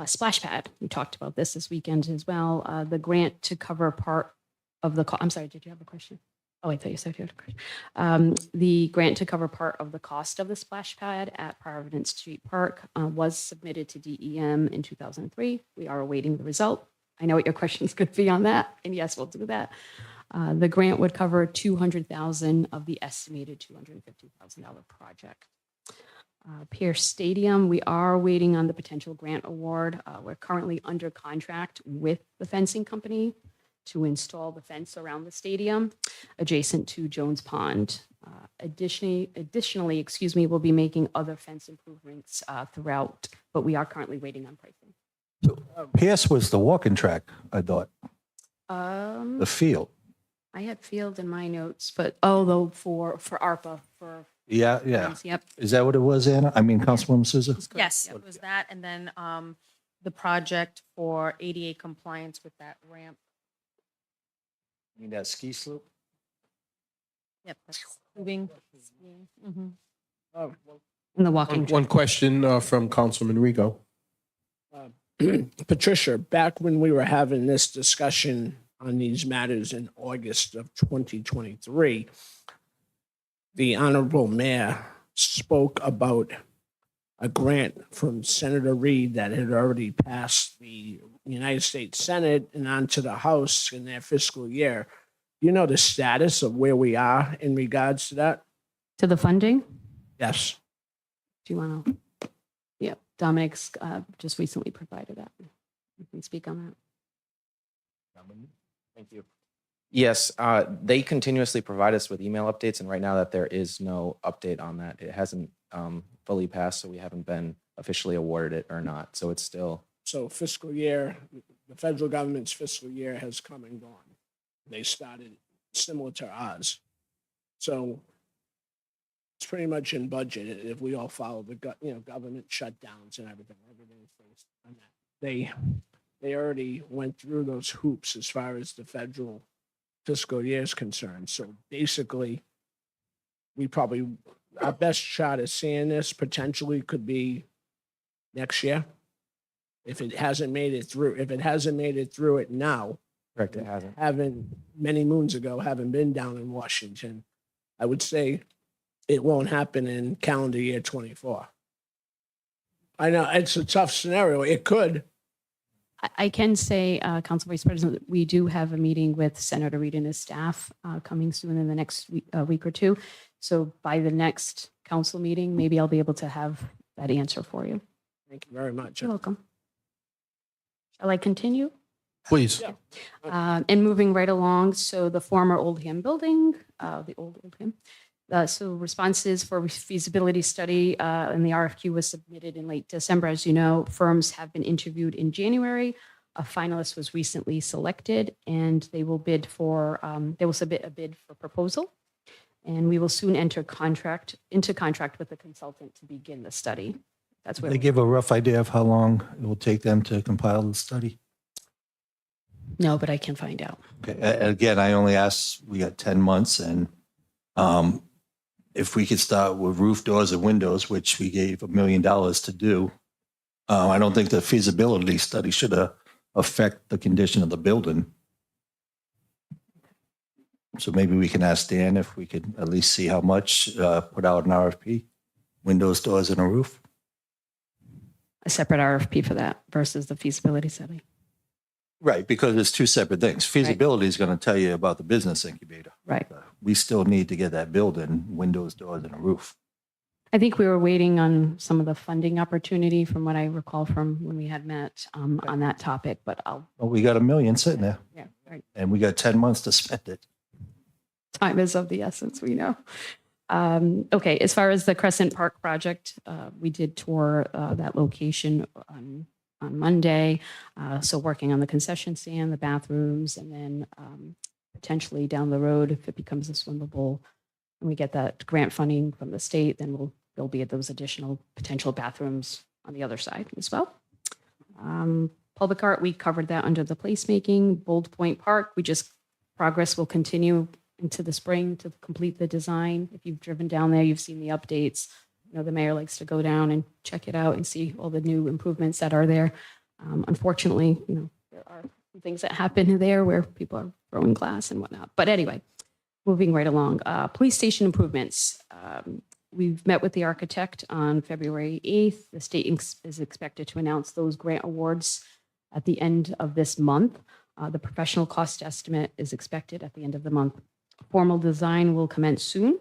Splash pad, we talked about this weekend as well. The grant to cover part of the, I'm sorry, did you have a question? Oh, I thought you said you had a question. The grant to cover part of the cost of the splash pad at Providence Street Park was submitted to DEM in 2003. We are awaiting the result. I know what your questions could be on that, and yes, we'll do that. The grant would cover $200,000 of the estimated $250,000 project. Pierce Stadium, we are waiting on the potential grant award. We're currently under contract with the fencing company to install the fence around the stadium adjacent to Jones Pond. Additionally, we'll be making other fence improvements throughout, but we are currently waiting on pricing. Pierce was the walking track, I thought, the field. I had field in my notes, but though for ARPA for Yeah, yeah. fence, yep. Is that what it was, Anna? I mean, Councilwoman Souza? Yes, Yep. it was that, and then the project for ADA compliance with that ramp. You mean that ski slope? Yep, that's moving. Mhm. In the walking track. One question from Councilman Rigo. Patricia, back when we were having this discussion on these matters in August of 2023, the Honorable Mayor spoke about a grant from Senator Reed that had already passed the United States Senate and onto the House in their fiscal year. You know the status of where we are in regards to that? To the funding? Yes. Do you want to? Yep, Dominic's just recently provided that. You can speak on that. Thank you. Yes, they continuously provide us with email updates, and right now that there is no update on that. It hasn't fully passed, so we haven't been officially awarded it or not. So it's still, So fiscal year, the federal government's fiscal year has come and gone. They started similar to ours. So it's pretty much in budget if we all follow the, government shutdowns and everything's based on that. They already went through those hoops as far as the federal fiscal year is concerned. So basically, our best shot at seeing this potentially could be next year. If it hasn't made it through it now, correct, it hasn't. many moons ago, having been down in Washington, I would say it won't happen in calendar year 24. I know it's a tough scenario. It could. I can say, Council Vice President, we do have a meeting with Senator Reed and his staff coming soon in the next week or two. So by the next council meeting, maybe I'll be able to have that answer for you. Thank you very much. You're welcome. Shall I continue? Please. And moving right along, so the former Oldham building, the old Oldham. So responses for feasibility study and the RFQ was submitted in late December. As you know, firms have been interviewed in January. A finalist was recently selected, and they will submit a bid for proposal. And we will soon enter into contract with the consultant to begin the study. That's where They give a rough idea of how long it will take them to compile the study. No, but I can find out. Okay. Again, I only asked, we got 10 months and if we could start with roof doors and windows, which we gave $1 million to do, I don't think the feasibility study should affect the condition of the building. So maybe we can ask Dan if we could at least see how much, put out an RFP, windows, doors, and a roof. A separate RFP for that versus the feasibility study. Right, because it's two separate things. Feasibility is going to tell you about the business incubator. Right. We still need to get that building, windows, doors, and a roof. I think we were waiting on some of the funding opportunity from what I recall from when we had met on that topic, but Well, we got $1 million sitting there yeah, right. and we got 10 months to spend it. Time is of the essence, we know. Okay, as far as the Crescent Park project, we did tour that location on Monday. So working on the concession stand, the bathrooms, and then potentially down the road, if it becomes a swimmable, and we get that grant funding from the state, then there'll be those additional potential bathrooms on the other side as well. Public art, we covered that under the placemaking. Bold Point Park, progress will continue into the spring to complete the design. If you've driven down there, you've seen the updates. You know, the mayor likes to go down and check it out and see all the new improvements that are there. Unfortunately, there are some things that happen there where people are throwing glass and whatnot. But anyway, moving right along. Police station improvements. We've met with the architect on February 8th. The state is expected to announce those grant awards at the end of this month. The professional cost estimate is expected at the end of the month. Formal design will commence soon.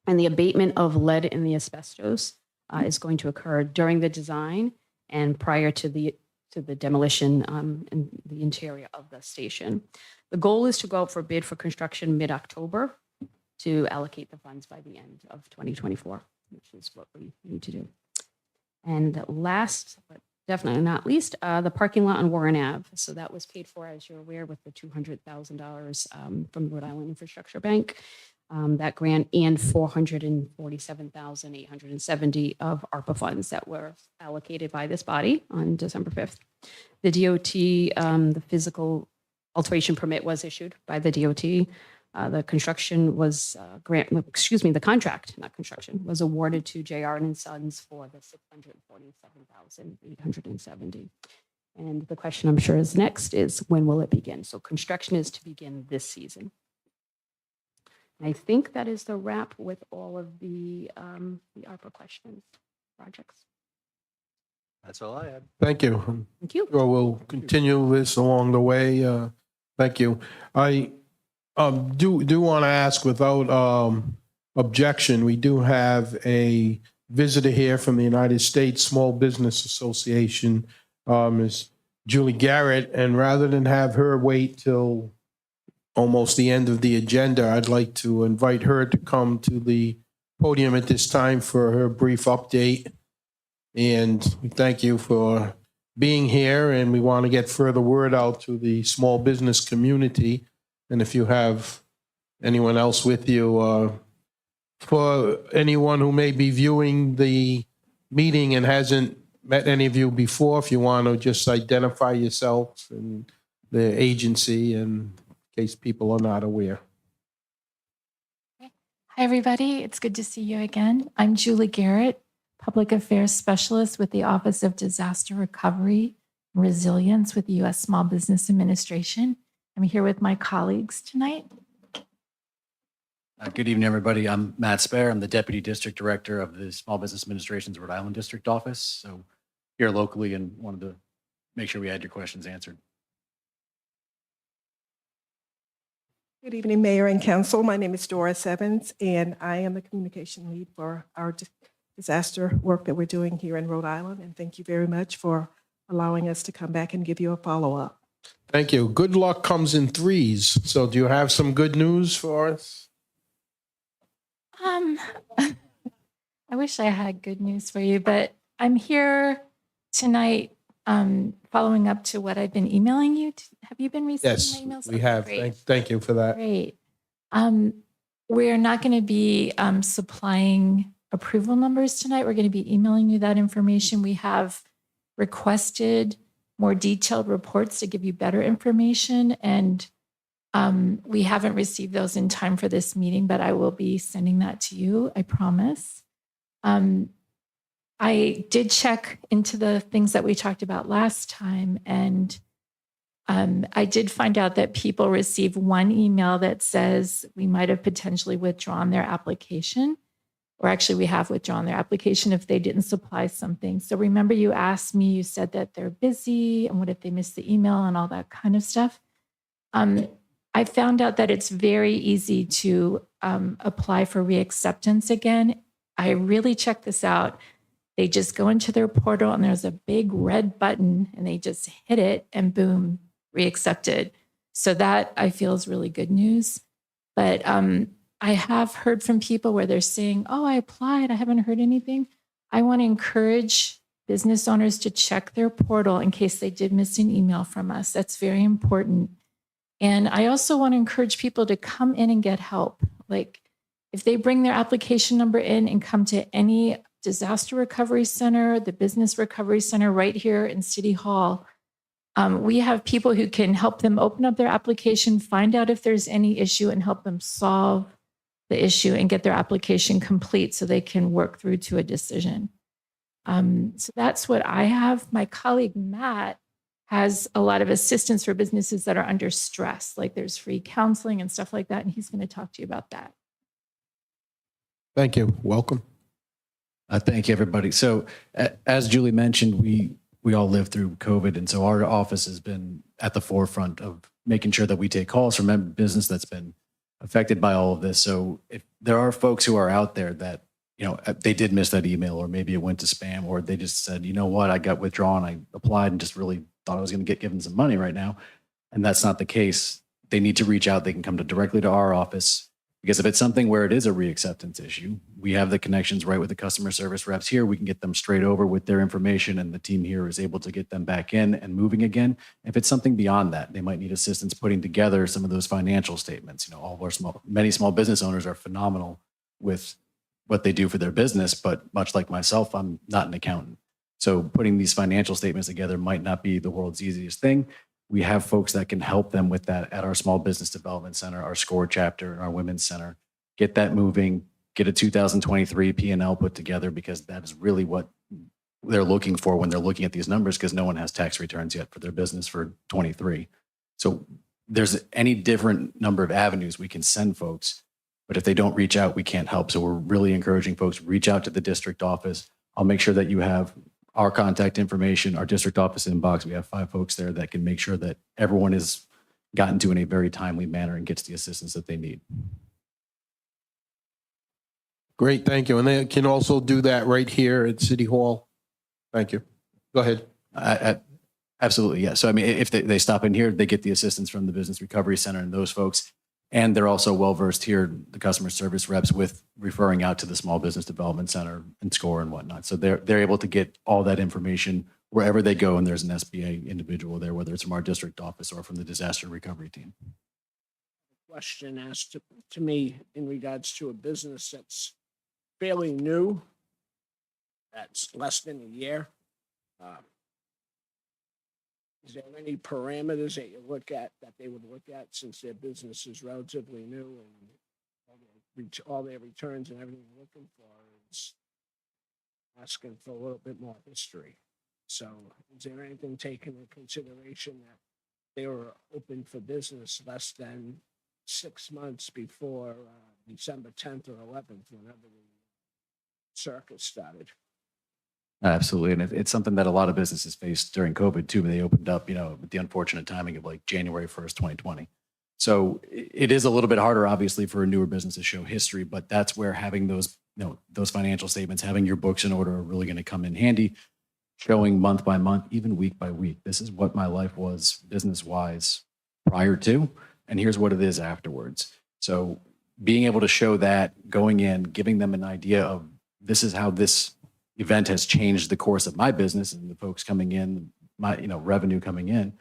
And the abatement of lead in the asbestos is going to occur during the design and prior to the demolition in the interior of the station. The goal is to go out for bid for construction mid-October to allocate the funds by the end of 2024, which is what we need to do. And last, but definitely not least, the parking lot on Warren Ave. So that was paid for, as you're aware, with the $200,000 from Rhode Island Infrastructure Bank. That grant and $447,870 of ARPA funds that were allocated by this body on December 5th. The DOT, the physical alteration permit was issued by the DOT. The construction was the contract, not construction, was awarded to JR and Sons for the $647,870. And the question I'm sure is next is when will it begin? So construction is to begin this season. I think that is the wrap with all of the ARPA questions, projects. That's all I had. Thank you. Thank you. Sure, we'll continue this along the way. Thank you. I do want to ask, without objection, we do have a visitor here from the United States Small Business Association, Ms. Julie Garrett, and rather than have her wait till almost the end of the agenda, I'd like to invite her to come to the podium at this time for her brief update. And we thank you for being here, and we want to get further word out to the small business community. And if you have anyone else with you, for anyone who may be viewing the meeting and hasn't met any of you before, if you want to just identify yourself and the agency in case people are not aware. Hi, everybody. It's good to see you again. I'm Julie Garrett, Public Affairs Specialist with the Office of Disaster Recovery and Resilience with the U.S. Small Business Administration. I'm here with my colleagues tonight. Good evening, everybody. I'm Matt Spare. I'm the Deputy District Director of the Small Business Administration's Rhode Island District Office. So here locally, and wanted to make sure we had your questions answered. Good evening, Mayor and Council. My name is Doris Evans, and I am the communication lead for our disaster work that we're doing here in Rhode Island. And thank you very much for allowing us to come back and give you a follow-up. Thank you. Good luck comes in threes. So do you have some good news for us? I wish I had good news for you, but I'm here tonight following up to what I've been emailing you. Have you been receiving Yes, my emails? we Okay, have. great. Thank you for that. Great. We're not going to be supplying approval numbers tonight. We're going to be emailing you that information. We have requested more detailed reports to give you better information, and we haven't received those in time for this meeting, but I will be sending that to you, I promise. I did check into the things that we talked about last time, and I did find out that people received one email that says we might have potentially withdrawn their application, or actually we have withdrawn their application if they didn't supply something. So remember, you asked me, you said that they're busy, and what if they missed the email and all that kind of stuff. I found out that it's very easy to apply for reacceptance again. I really checked this out. They just go into their portal and there's a big red button and they just hit it and boom, reaccepted. So that I feel is really good news. But I have heard from people where they're saying, oh, I applied, I haven't heard anything. I want to encourage business owners to check their portal in case they did miss an email from us. That's very important. And I also want to encourage people to come in and get help. Like if they bring their application number in and come to any disaster recovery center, the business recovery center right here in City Hall, we have people who can help them open up their application, find out if there's any issue, and help them solve the issue and get their application complete so they can work through to a decision. So that's what I have. My colleague, Matt, has a lot of assistance for businesses that are under stress, like there's free counseling and stuff like that, and he's going to talk to you about that. Thank you. Welcome. Thank you, everybody. So as Julie mentioned, we all lived through COVID. And so our office has been at the forefront of making sure that we take calls from business that's been affected by all of this. So if there are folks who are out there that, you know, they did miss that email, or maybe it went to spam, or they just said, you know what, I got withdrawn. I applied and just really thought I was going to get given some money right now. And that's not the case. They need to reach out. They can come directly to our office, because if it's something where it is a reacceptance issue, we have the connections right with the customer service reps here. We can get them straight over with their information, and the team here is able to get them back in and moving again. If it's something beyond that, they might need assistance putting together some of those financial statements. You know, all of our many small business owners are phenomenal with what they do for their business, but much like myself, I'm not an accountant. So putting these financial statements together might not be the world's easiest thing. We have folks that can help them with that at our Small Business Development Center, our SCORE chapter, and our Women's Center. Get that moving, get a 2023 P&L put together, because that is really what they're looking for when they're looking at these numbers, because no one has tax returns yet for their business for 23. So there's any different number of avenues we can send folks, but if they don't reach out, we can't help. So we're really encouraging folks, reach out to the district office. I'll make sure that you have our contact information, our district office inbox. We have 5 folks there that can make sure that everyone is gotten to in a very timely manner and gets the assistance that they need. Great, thank you. And they can also do that right here at City Hall. Thank you. Go ahead. Absolutely, yeah. So I mean, if they stop in here, they get the assistance from the Business Recovery Center and those folks. And they're also well-versed here, the customer service reps, with referring out to the Small Business Development Center and SCORE and whatnot. So they're able to get all that information wherever they go, and there's an SBA individual there, whether it's from our district office or from the disaster recovery team. Question asked to me in regards to a business that's fairly new, that's less than a year. Is there any parameters that you look at, that they would look at, since their business is relatively new and all their returns and everything they're looking for is asking for a little bit more history? So is there anything taken into consideration that they were open for business less than 6 months before December 10th or 11th, whenever the circus started? Absolutely. And it's something that a lot of businesses faced during COVID too. They opened up, with the unfortunate timing of like January 1st, 2020. So it is a little bit harder, obviously, for a newer business to show history, but that's where having those, those financial statements, having your books in order are really going to come in handy, showing month by month, even week by week. This is what my life was business-wise prior to, and here's what it is afterwards. So being able to show that, going in, giving them an idea of this is how this event has changed the course of my business, and the folks coming in, my revenue coming in,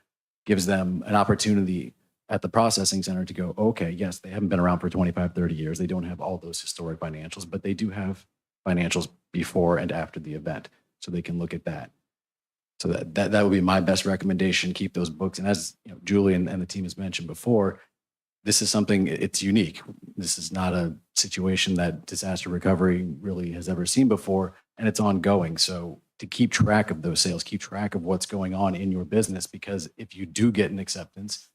gives them an opportunity at the processing center to go, okay, yes, they haven't been around for 25, 30 years. They don't have all those historic financials, but they do have financials before and after the event. So they can look at that. So that would be my best recommendation. Keep those books. And as Julie and the team has mentioned before, this is something, it's unique. This is not a situation that disaster recovery really has ever seen before, and it's ongoing. So to keep track of those sales, keep track of what's going on in your business, because if you do get an acceptance,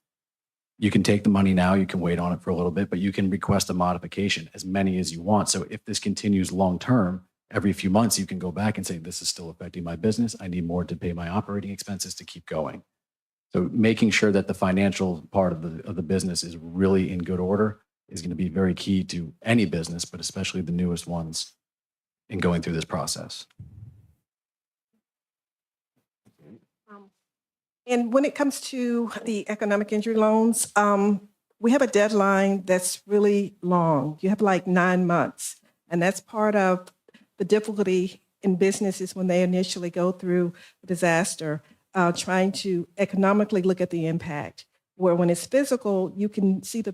you can take the money now, you can wait on it for a little bit, but you can request a modification, as many as you want. So if this continues long-term, every few months, you can go back and say, this is still affecting my business. I need more to pay my operating expenses to keep going. So making sure that the financial part of the business is really in good order is going to be very key to any business, but especially the newest ones, in going through this process. And when it comes to the economic injury loans, we have a deadline that's really long. You have like 9 months, and that's part of the difficulty in businesses when they initially go through a disaster, trying to economically look at the impact. Where when it's physical, you can see the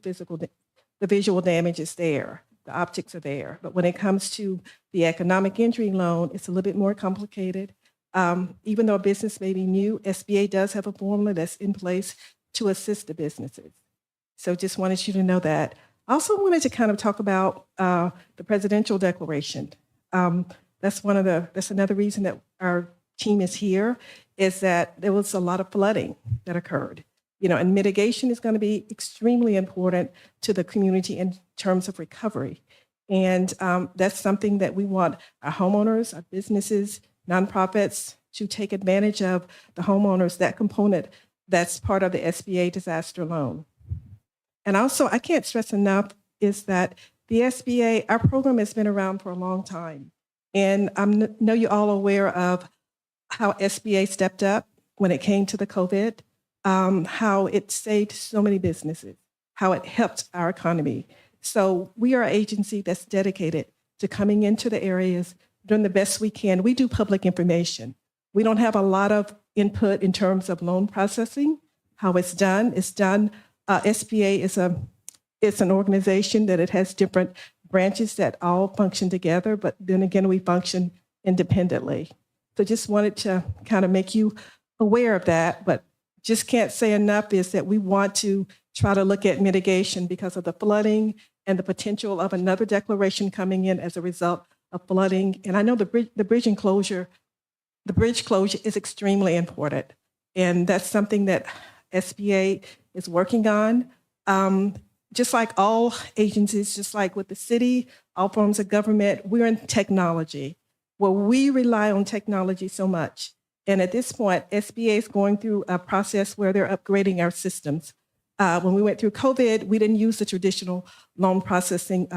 visual damage is there, the optics are there. But when it comes to the economic injury loan, it's a little bit more complicated. Even though a business may be new, SBA does have a formula that's in place to assist the businesses. So just wanted you to know that. I also wanted to kind of talk about the presidential declaration. That's another reason that our team is here, is that there was a lot of flooding that occurred. And mitigation is going to be extremely important to the community in terms of recovery. And that's something that we want our homeowners, our businesses, nonprofits to take advantage of, the homeowners, that component that's part of the SBA disaster loan. And also, I can't stress enough is that the SBA, our program has been around for a long time. And I know you're all aware of how SBA stepped up when it came to the COVID, how it saved so many businesses, how it helped our economy. So we are an agency that's dedicated to coming into the areas, doing the best we can. We do public information. We don't have a lot of input in terms of loan processing, how it's done. SBA is an organization that it has different branches that all function together, but then again, we function independently. So just wanted to kind of make you aware of that, but just can't say enough is that we want to try to look at mitigation because of the flooding and the potential of another declaration coming in as a result of flooding. And I know the bridge closure is extremely important. And that's something that SBA is working on. Just like all agencies, just like with the city, all forms of government, we're in technology. Well, we rely on technology so much. And at this point, SBA is going through a process where they're upgrading our systems. When we went through COVID, we didn't use the traditional loan processing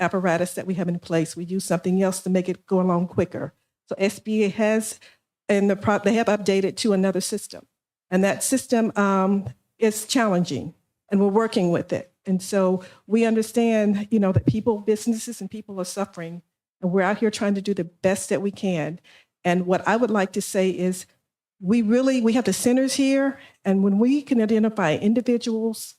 apparatus that we have in place. We used something else to make it go along quicker. So SBA has, they have updated to another system. And that system is challenging, and we're working with it. And so we understand, that businesses and people are suffering, and we're out here trying to do the best that we can. And what I would like to say is we have the centers here, and when we can identify individuals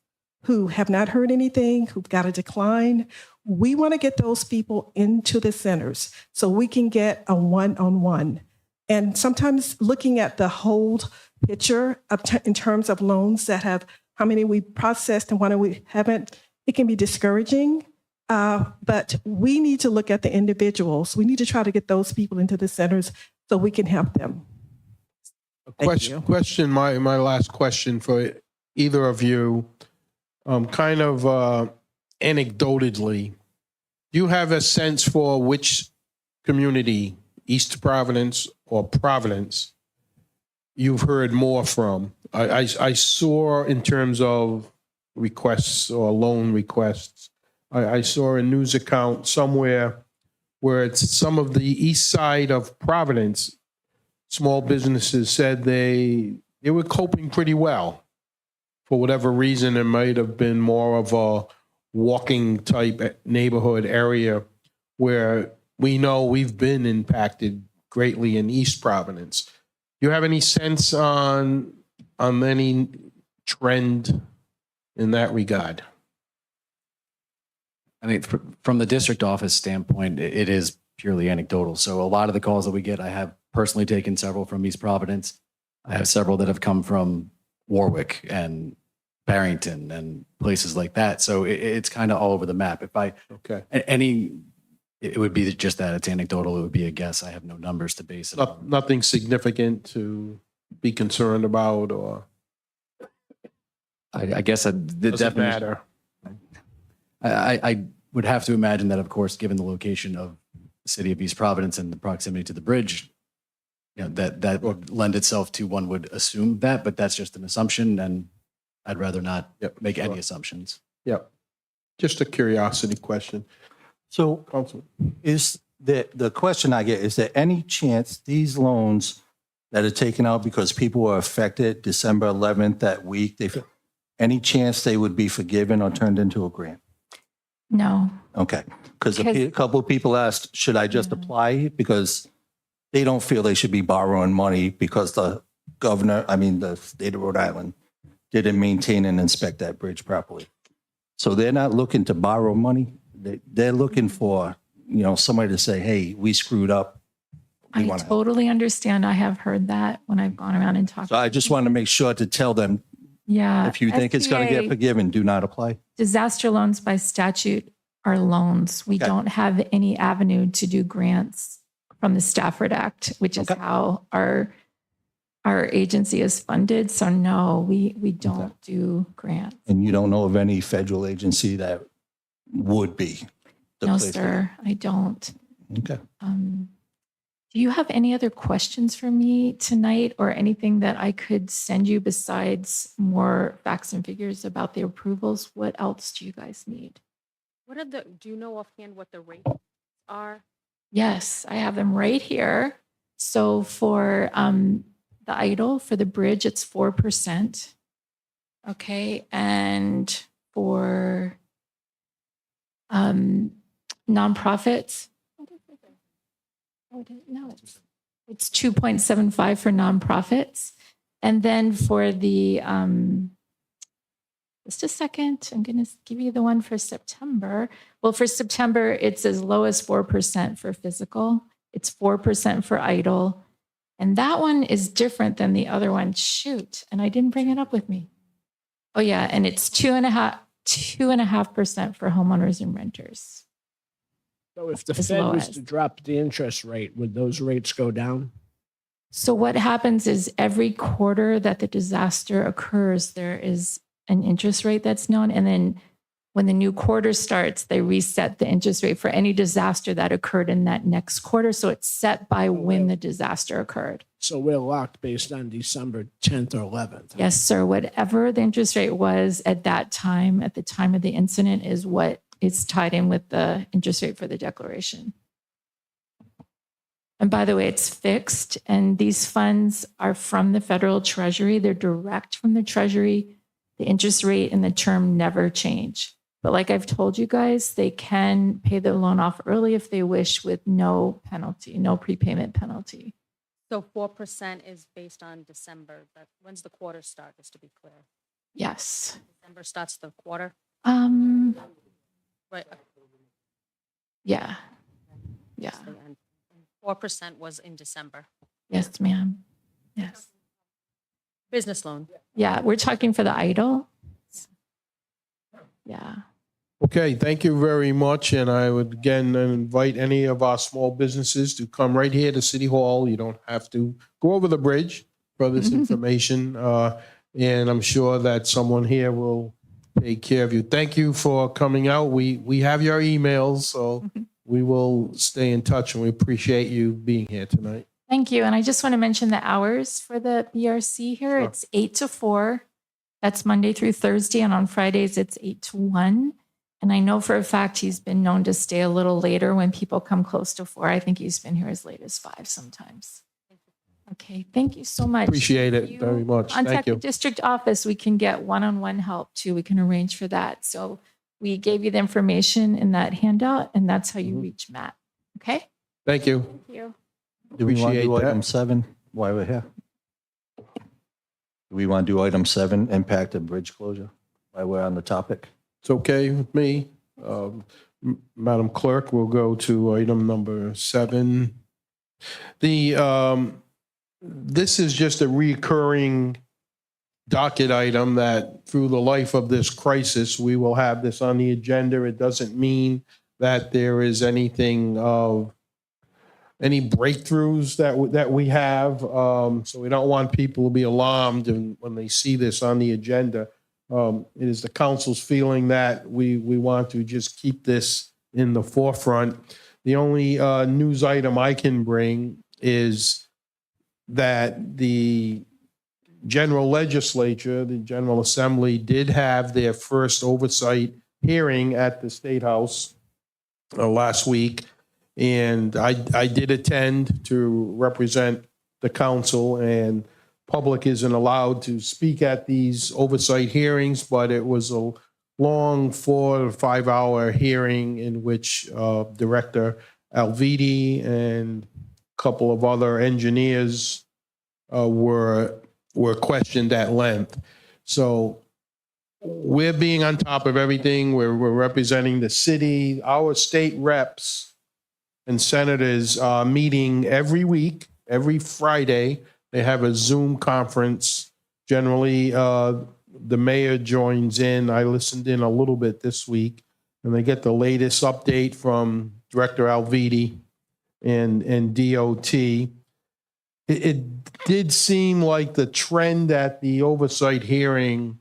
who have not heard anything, who've got a decline, we want to get those people into the centers so we can get a one-on-one. And sometimes looking at the whole picture in terms of loans that have how many we processed and what we haven't, it can be discouraging. But we need to look at the individuals. We need to try to get those people into the centers so we can help them. Question, my last question for either of you, kind of anecdotally, do you have a sense for which community, East Providence or Providence, you've heard more from? I saw in terms of requests or loan requests, I saw a news account somewhere where it's some of the east side of Providence, small businesses said they were coping pretty well. For whatever reason, it might have been more of a walking type neighborhood area where we know we've been impacted greatly in East Providence. Do you have any sense on any trend in that regard? I mean, from the district office standpoint, it is purely anecdotal. So a lot of the calls that we get, I have personally taken several from East Providence. I have several that have come from Warwick and Barrington and places like that. So it's kind of all over the map. It would be just that it's anecdotal. It would be a guess. I have no numbers to base it on. Nothing significant to be concerned about, or I guess the does it definition. matter? I would have to imagine that, of course, given the location of the city of East Providence and the proximity to the bridge, that would lend itself to, one would assume that, but that's just an assumption, and I'd rather not make any assumptions. Yep. Just a curiosity question. So is the question I get, is there any chance these loans that are taken out because people were affected December 11th, that week, any chance they would be forgiven or turned into a grant? No. Okay. Because a couple of people asked, should I just apply? Because they don't feel they should be borrowing money because the state of Rhode Island didn't maintain and inspect that bridge properly. So they're not looking to borrow money. They're looking for, somebody to say, hey, we screwed up. I totally understand. I have heard that when I've gone around and talked. So I just want to make sure to tell them, Yeah. if you think it's going to get forgiven, do not apply. Disaster loans by statute are loans. We don't have any avenue to do grants from the Stafford Act, which is how our agency is funded. So no, we don't do grants. And you don't know of any federal agency that would be? No, sir, I don't. Okay. Do you have any other questions for me tonight, or anything that I could send you besides more facts and figures about the approvals? What else do you guys need? Do you know offhand what the rates are? Yes, I have them right here. So for the idle, for the bridge, it's 4%. Okay. And for nonprofits, it's 2.75 for nonprofits. And then for the, just a second, I'm going to give you the one for September. Well, for September, it's as low as 4% for physical. It's 4% for idle. And that one is different than the other one. Shoot. And I didn't bring it up with me. Oh yeah. And it's 2.5% for homeowners and renters. So if the As Fed low was as. to drop the interest rate, would those rates go down? So what happens is every quarter that the disaster occurs, there is an interest rate that's known. And then when the new quarter starts, they reset the interest rate for any disaster that occurred in that next quarter. So it's set by when the disaster occurred. So we're locked based on December 10th or 11th. Yes, sir. Whatever the interest rate was at that time, at the time of the incident, is what is tied in with the interest rate for the declaration. And by the way, it's fixed. And these funds are from the federal treasury. They're direct from the treasury. The interest rate and the term never change. But like I've told you guys, they can pay their loan off early if they wish with no penalty, no prepayment penalty. So 4% is based on December. When's the quarter start, just to be clear? Yes. December starts the quarter? Right. Yeah. Yeah. Just the end. 4% was in December. Yes, ma'am. Yes. Business loan. Yeah, we're talking for the idle. Yeah. Okay, thank you very much. And I would again invite any of our small businesses to come right here to City Hall. You don't have to go over the bridge for this information. And I'm sure that someone here will take care of you. Thank you for coming out. We have your emails, so we will stay in touch, and we appreciate you being here tonight. Thank you. And I just want to mention the hours for the BRC here. Sure. It's 8 to 4. That's Monday through Thursday. And on Fridays, it's 8 to 1. And I know for a fact he's been known to stay a little later when people come close to 4. I think he's been here as late as 5 sometimes. Okay. Thank you so much. Appreciate it You very much. Thank Contact the you. district office. We can get one-on-one help too. We can arrange for that. So we gave you the information in that handout, and that's how you reach Matt. Okay. Thank you. Thank you. Do we want to Appreciate do that. item 7 while we're here? Do we want to do item 7, impact of bridge closure, while we're on the topic? It's okay with me. Madam Clerk, we'll go to item number 7. This is just a recurring docket item that through the life of this crisis, we will have this on the agenda. It doesn't mean that there is anything of any breakthroughs that we have. So we don't want people to be alarmed when they see this on the agenda. It is the council's feeling that we want to just keep this in the forefront. The only news item I can bring is that the general legislature, the General Assembly, did have their first oversight hearing at the State House last week. And I did attend to represent the council, and public isn't allowed to speak at these oversight hearings, but it was a long 4 to 5 hour hearing in which Director Alviti and a couple of other engineers were questioned at length. So we're being on top of everything. We're representing the city. Our state reps and senators are meeting every week, every Friday. They have a Zoom conference. Generally, the mayor joins in. I listened in a little bit this week, and they get the latest update from Director Alviti and DOT. It did seem like the trend at the oversight hearing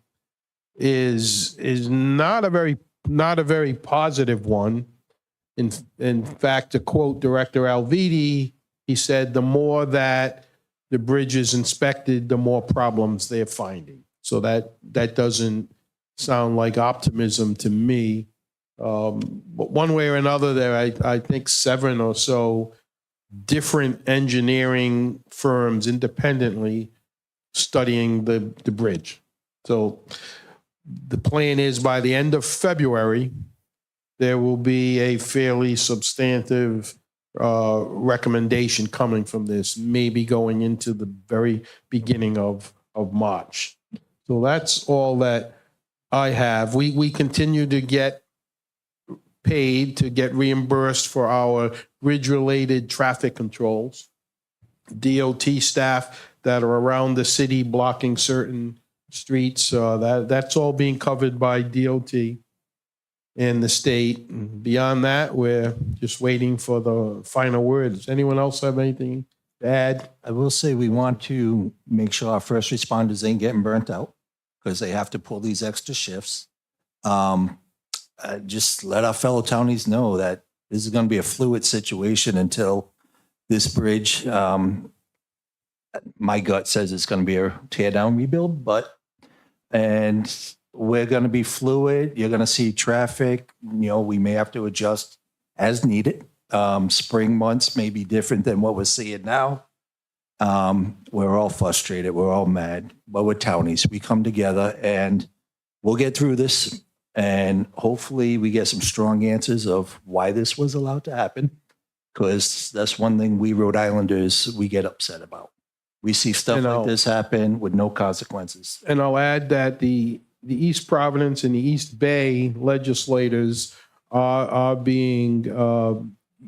is not a very positive one. In fact, to quote Director Alviti, he said, the more that the bridge is inspected, the more problems they're finding. So that doesn't sound like optimism to me. But one way or another, there I think 7 or so different engineering firms independently studying the bridge. So the plan is by the end of February, there will be a fairly substantive recommendation coming from this, maybe going into the very beginning of March. So that's all that I have. We continue to get paid to get reimbursed for our bridge-related traffic controls. DOT staff that are around the city blocking certain streets, that's all being covered by DOT and the state. And beyond that, we're just waiting for the final word. Does anyone else have anything to add? I will say we want to make sure our first responders ain't getting burnt out because they have to pull these extra shifts. Just let our fellow townies know that this is going to be a fluid situation until this bridge, my gut says it's going to be a tear down rebuild, and we're going to be fluid. You're going to see traffic. We may have to adjust as needed. Spring months may be different than what we're seeing now. We're all frustrated. We're all mad, but we're townies. We come together, and we'll get through this and hopefully we get some strong answers of why this was allowed to happen. Because that's one thing we Rhode Islanders, we get upset about. We see stuff You know- like this happen with no consequences. And I'll add that the East Providence and the East Bay legislators are being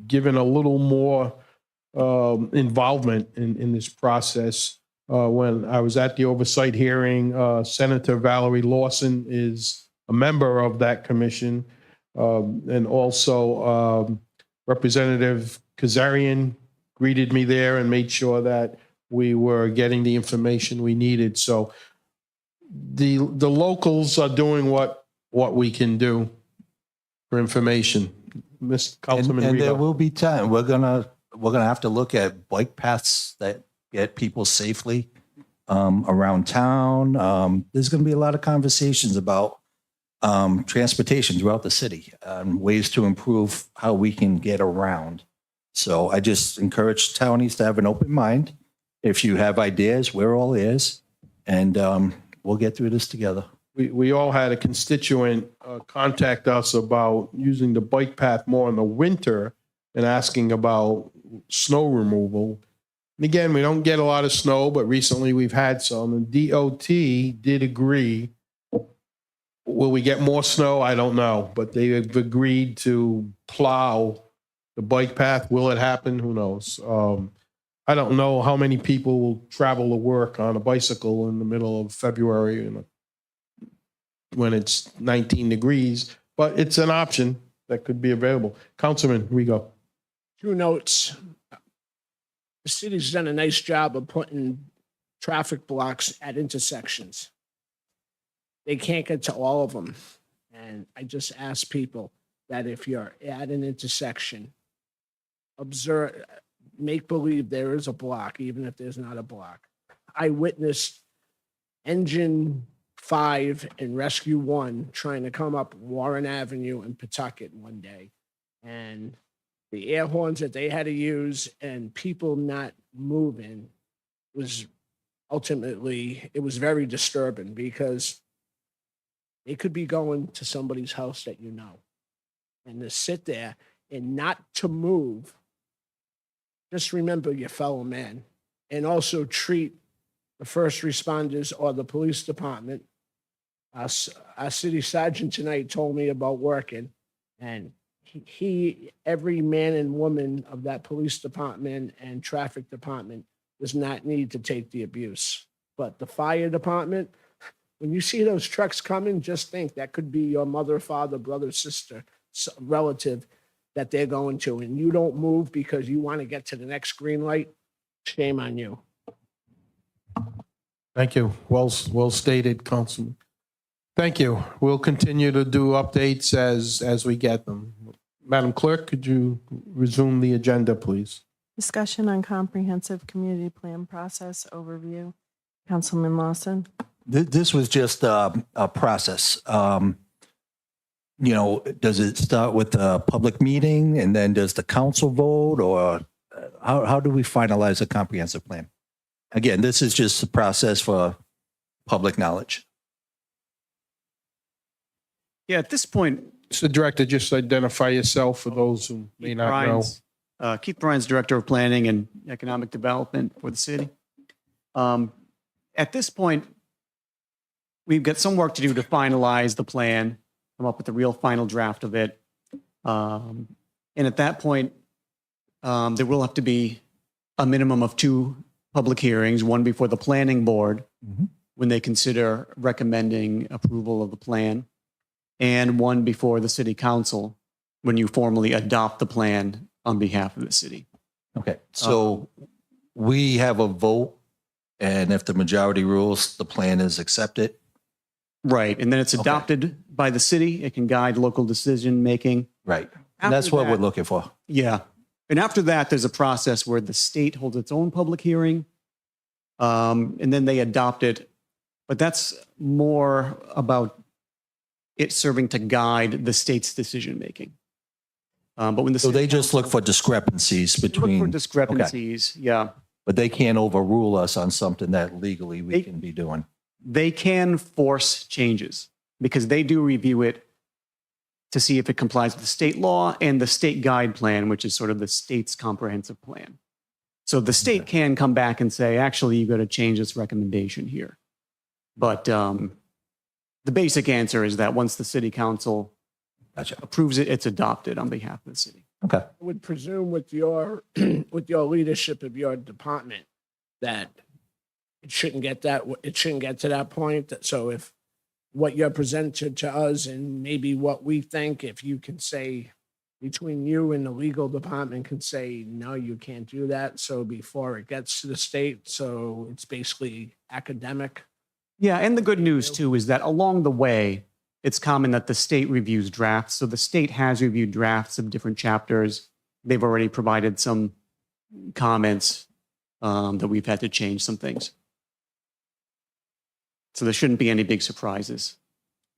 given a little more involvement in this process. When I was at the oversight hearing, Senator Valerie Lawson is a member of that commission. And also Representative Kazarian greeted me there and made sure that we were getting the information we needed. So the locals are doing what we can do for information. Mr. Councilman And there Rego. will be time. We're gonna have to look at bike paths that get people safely around town. There's gonna be a lot of conversations about transportation throughout the city, ways to improve how we can get around. So I just encourage townies to have an open mind. If you have ideas, we're all ears, and we'll get through this together. We all had a constituent contact us about using the bike path more in the winter and asking about snow removal. And again, we don't get a lot of snow, but recently we've had some. And DOT did agree. Will we get more snow? I don't know, but they have agreed to plow the bike path. Will it happen? Who knows? I don't know how many people will travel to work on a bicycle in the middle of February when it's 19 degrees, but it's an option that could be available. Councilman Rego. 2 notes. The city's done a nice job of putting traffic blocks at intersections. They can't get to all of them. And I just ask people that if you're at an intersection, observe, make believe there is a block, even if there's not a block. I witnessed Engine 5 and Rescue 1 trying to come up Warren Avenue in Pawtucket one day. And the air horns that they had to use and people not moving was ultimately, it was very disturbing because they could be going to somebody's house that you know. And to sit there and not to move, just remember your fellow man and also treat the first responders or the police department. Our city sergeant tonight told me about working, and every man and woman of that police department and traffic department does not need to take the abuse. But the fire department, when you see those trucks coming, just think that could be your mother, father, brother, sister, relative that they're going to, and you don't move because you want to get to the next green light. Shame on you. Thank you. Well stated, Councilman. Thank you. We'll continue to do updates as we get them. Madam Clerk, could you resume the agenda, please? Discussion on comprehensive community plan process overview. Councilman Lawson. This was just a process. Does it start with a public meeting and then does the council vote, or how do we finalize a comprehensive plan? Again, this is just a process for public knowledge. Yeah, at this point, Mr. Director, just identify yourself for those who may not know. Keith Bryan's Director of Planning and Economic Development for the city. At this point, we've got some work to do to finalize the plan, come up with the real final draft of it. And at that point, there will have to be a minimum of 2 public hearings, one before the planning board when they consider recommending approval of the plan, and one before the city council when you formally adopt the plan on behalf of the city. Okay, so we have a vote, and if the majority rules, the plan is accepted. Right, and then it's adopted by the city. It can guide local decision making. Right, and that's After what we're that- looking for. Yeah. And after that, there's a process where the state holds its own public hearing, and then they adopt it. But that's more about it serving to guide the state's decision making. But when the So city they just look council- for discrepancies look between. for discrepancies, yeah. But they can't overrule us on something that legally we can be doing. They can force changes. because they do review it to see if it complies with the state law and the state guide plan, which is sort of the state's comprehensive plan. So the state can come back and say, actually, you got to change this recommendation here. But the basic answer is that once the city council approves it, it's adopted on behalf of the city. Okay. I would presume with your, with your leadership of your department, that it shouldn't get to that point. So if what you're presented to us and maybe what we think, if you can say, between you and the legal department can say, no, you can't do that. So before it gets to the state, so it's basically academic. Yeah, and the good news too is that along the way, it's common that the state reviews drafts. So the state has reviewed drafts of different chapters. They've already provided some comments that we've had to change some things. So there shouldn't be any big surprises.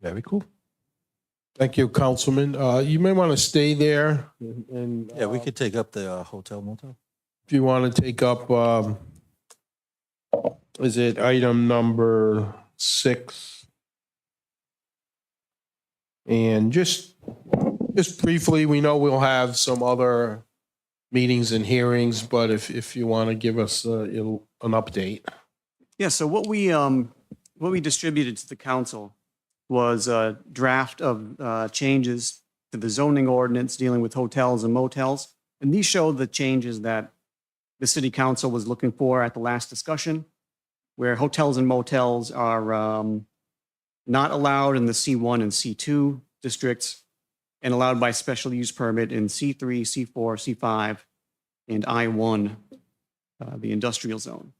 Very cool. Thank you, Councilman. You may want to stay there and. Yeah, we could take up the hotel motel. If you want to take up, is it item number 6? And just briefly, we know we'll have some other meetings and hearings, but if you want to give us an update. Yeah, so what we distributed to the council was a draft of changes to the zoning ordinance dealing with hotels and motels. And these show the changes that the city council was looking for at the last discussion, where hotels and motels are not allowed in the C1 and C2 districts and allowed by special use permit in C3, C4, C5, and I1, the industrial zone.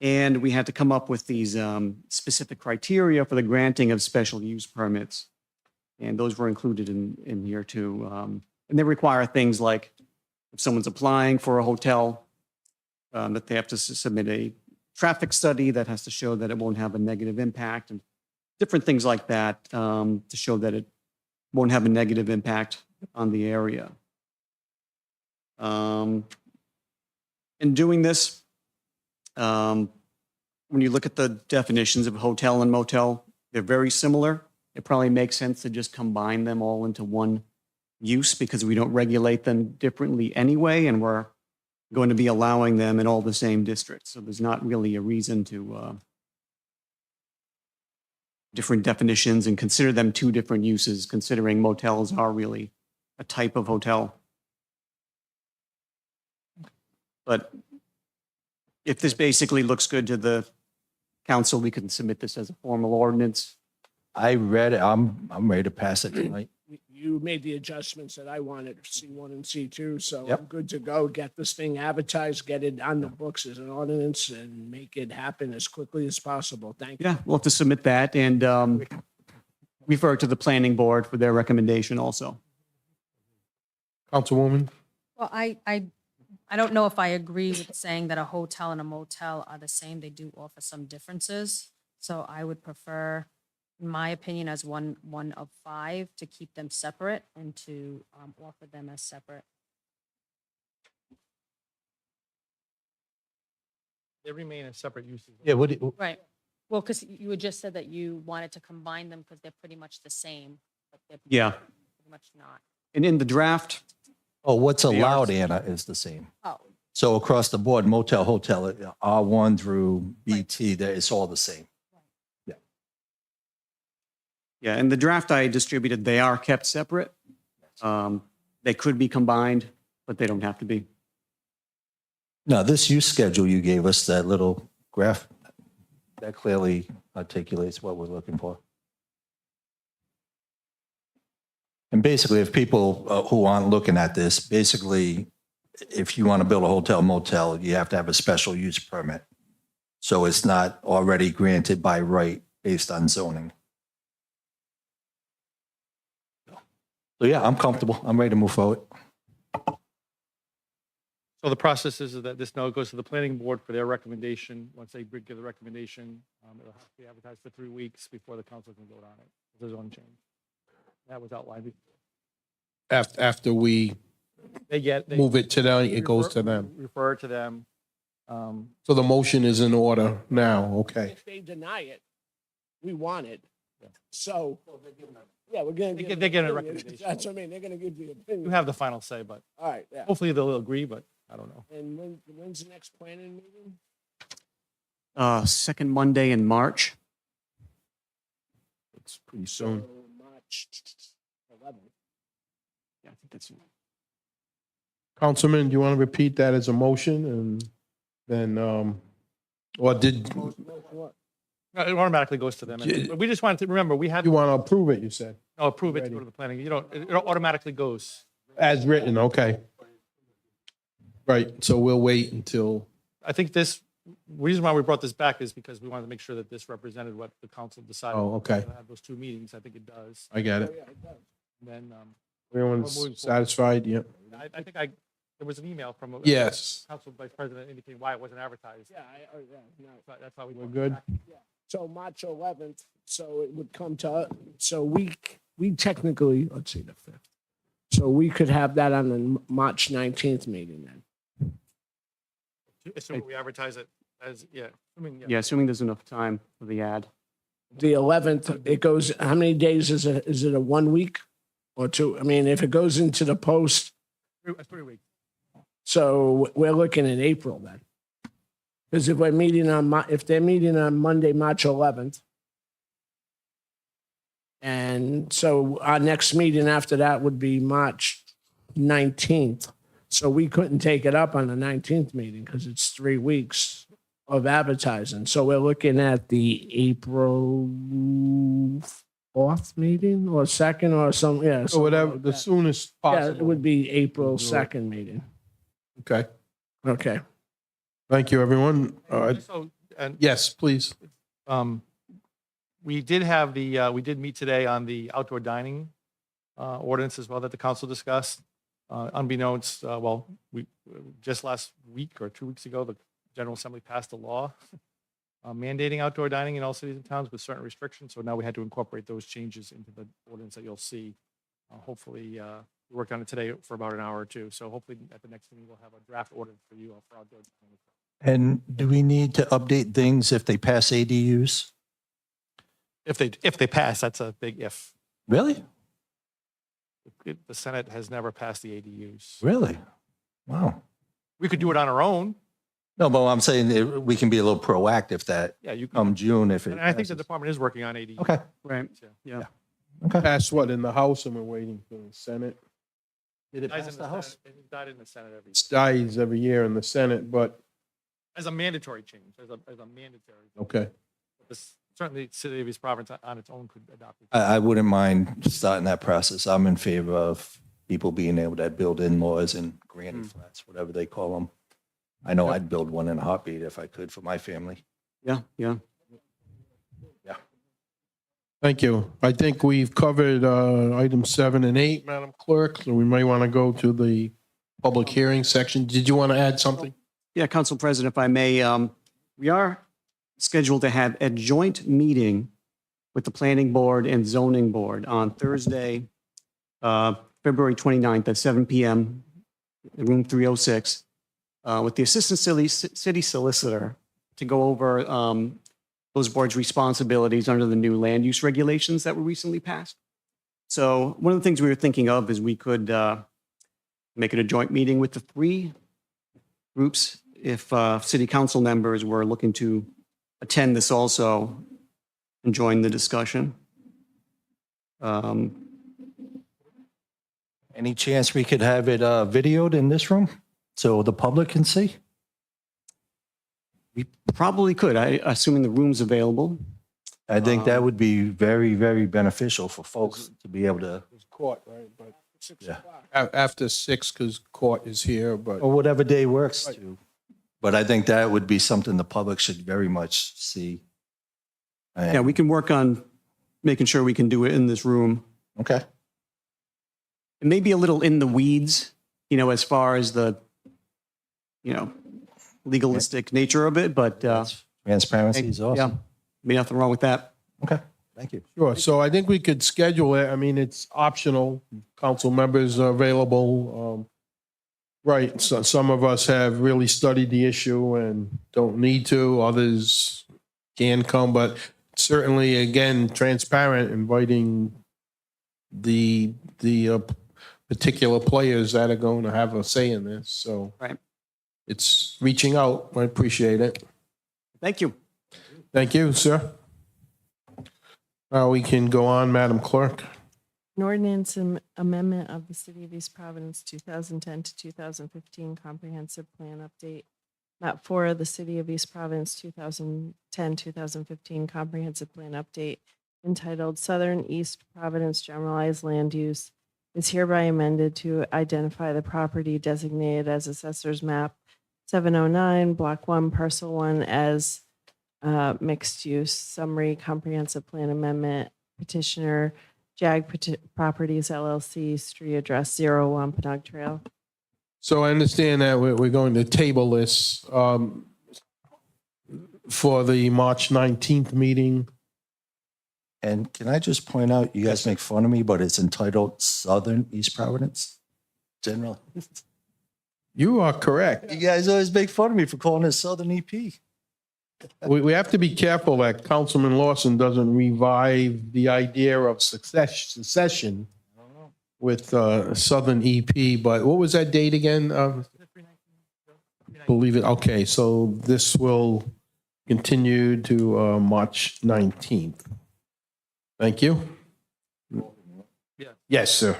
And we had to come up with these specific criteria for the granting of special use permits. And those were included in here too. And they require things like if someone's applying for a hotel, that they have to submit a traffic study that has to show that it won't have a negative impact and different things like that to show that it won't have a negative impact on the area. In doing this, when you look at the definitions of hotel and motel, they're very similar. It probably makes sense to just combine them all into one use because we don't regulate them differently anyway, and we're going to be allowing them in all the same districts. So there's not really a reason to different definitions and consider them two different uses, considering motels are really a type of hotel. But if this basically looks good to the council, we can submit this as a formal ordinance. I read it. I'm ready to pass it tonight. You made the adjustments that I wanted, C1 and C2, so Yep. I'm good to go. Get this thing advertised, get it on the books as an ordinance, and make it happen as quickly as possible. Thank you. Yeah, we'll have to submit that and refer to the planning board for their recommendation also. Councilwoman? Well, I don't know if I agree with saying that a hotel and a motel are the same. They do offer some differences. So I would prefer, in my opinion, as one of 5, to keep them separate and to offer them as separate. They remain as separate uses. Yeah, Right. Well, because you had just said that you wanted to combine them because they're pretty much the same, but they're Yeah. pretty much not. And in the draft, what's They are- allowed, Anna, is the same. Oh, So across the board, motel, hotel, R1 through BT, it's all the same. yeah, in the draft I distributed, they are kept separate. They could be combined, but they don't have to be. Now, this use schedule you gave us, that little graph, that clearly articulates what we're looking for. And basically, if people who aren't looking at this, basically, if you want to build a hotel motel, you have to have a special use permit. So it's not already granted by right based on zoning. So yeah, I'm comfortable. I'm ready to move forward. So the process is that this now goes to the planning board for their recommendation. Once they give the recommendation, it'll have to be advertised for 3 weeks before the council can vote on it. There's one change. That was outlined before. After we They move it to them, it goes to them. Refer to them. So the motion is in order now, okay. If they deny it, we want it. So, yeah, we're gonna. They're give getting a an opinion. recommendation. That's what I mean. They're gonna give the opinion. You have the final say, but All right, yeah. hopefully they'll agree, but I don't know. And when's the next planning meeting? Second Monday in March. It's pretty soon. So March 11th. Yeah, I think that's. Councilman, do you want to repeat that as a motion and then, or did, No, it automatically goes to them. And we just wanted to remember, we had, you want to approve it, you said? no, approve it to Ready. go to the planning. You don't, it automatically goes. As written, okay. Right, so we'll wait until, I think this, reason why we brought this back is because we wanted to make sure that this represented what the council decided. Oh, okay. To have those two meetings. I think it does. I got it. And then, Everyone's moving forward. satisfied, yep. I think there was an email from. Yes. Council Vice President indicating why it wasn't advertised. Yeah, no. That's why we. We're brought it good? back. So March 11th, so it would come to, so we technically, let's see, the 5th. So we could have that on the March 19th meeting then. Assuming we advertise it as, yeah. Yeah, assuming there's enough time for the ad. The 11th, it goes, how many days is it? Is it a 1 week or two? I mean, if it goes into the post, 3 weeks. so we're looking at April then. Because if we're meeting on, if they're meeting on Monday, March 11th, and so our next meeting after that would be March 19th. So we couldn't take it up on the 19th meeting because it's 3 weeks of advertising. So we're looking at the April 4th meeting or 2nd or something, yeah. So something whatever, like the that. soonest Yeah, possible. it would be April We'll do it. 2nd meeting. Okay, Okay. thank you, everyone. So, and Yes, please. we did have we did meet today on the outdoor dining ordinance as well that the council discussed. Unbeknownst, we just last week or 2 weeks ago, the General Assembly passed a law mandating outdoor dining in all cities and towns with certain restrictions. So now we had to incorporate those changes into the ordinance that you'll see. Hopefully, we worked on it today for about an hour or two. So hopefully at the next meeting, we'll have a draft ordinance for you for outdoor dining. And do we need to update things if they pass ADUs? If they pass, that's a big if. Really? The Senate has never passed the ADUs. Really? Wow. We could do it on our own. No, but I'm saying we can be a little proactive that Yeah, you can. come June if it. And I think the passes. department is working on ADUs. Okay. Right. Yeah. Okay. Passed what, in the House, and we're waiting for the Senate? Did it Dies pass in the House? Senate. It died in the Senate every It dies every year in the Senate, but, as a mandatory change, as a mandatory. okay. Certainly, City of East Providence on its own could adopt it. I wouldn't mind starting that process. I'm in favor of people being able to build in-laws and granny flats, whatever they call them. I know I'd build one in a heartbeat if I could for my family. Yeah, yeah. Thank you. I think we've covered items 7 and 8, Madam Clerk, so we may want to go to the public hearing section. Did you want to add something? Yeah, Council President, if I may, we are scheduled to have a joint meeting with the Planning Board and Zoning Board on Thursday, February 29th at 7 PM, in room 306, with the Assistant City Solicitor to go over those boards' responsibilities under the new land use regulations that were recently passed. So one of the things we were thinking of is we could make it a joint meeting with the 3 groups if city council members were looking to attend this also and join the discussion. Any chance we could have it videoed in this room so the public can see? We probably could, assuming the room's available. I think that would be very, very beneficial for folks to be able to, It's court, right? But yeah, after 6, because court is here, but or whatever day works too. But I think that would be something the public should very much see. Yeah, we can work on making sure we can do it in this room. Okay. It may be a little in the weeds, as far as the, legalistic nature of it, but Transparency is yeah, awesome. be nothing wrong with that. Okay, thank you. sure. So I think we could schedule it. I mean, it's optional. Council members are available. Right, so some of us have really studied the issue and don't need to. Others can come, but certainly, again, transparent, inviting the particular players that are going to have a say in this. So Right. it's reaching out. I appreciate it. Thank you. Thank you, sir. We can go on, Madam Clerk. An ordinance amendment of the City of East Providence 2010 to 2015 Comprehensive Plan Update. Map 4 of the City of East Providence 2010-2015 Comprehensive Plan Update entitled Southern East Providence Generalized Land Use is hereby amended to identify the property designated as Assessor's Map 709, Block 1, Parcel 1 as mixed use. Summary comprehensive plan amendment. Petitioner JAG Properties LLC, street address 01 Wampanoag Trail. So I understand that we're going to table this for the March 19th meeting. And can I just point out, you guys make fun of me, but it's entitled Southern East Providence General. You are correct. You guys always make fun of me for calling it Southern EP. We have to be careful that Councilman Lawson doesn't revive the idea of secession with Southern EP. But what was that date again? Believe it. Okay, so this will continue to March 19th. Thank you. Yeah. Yes, sir.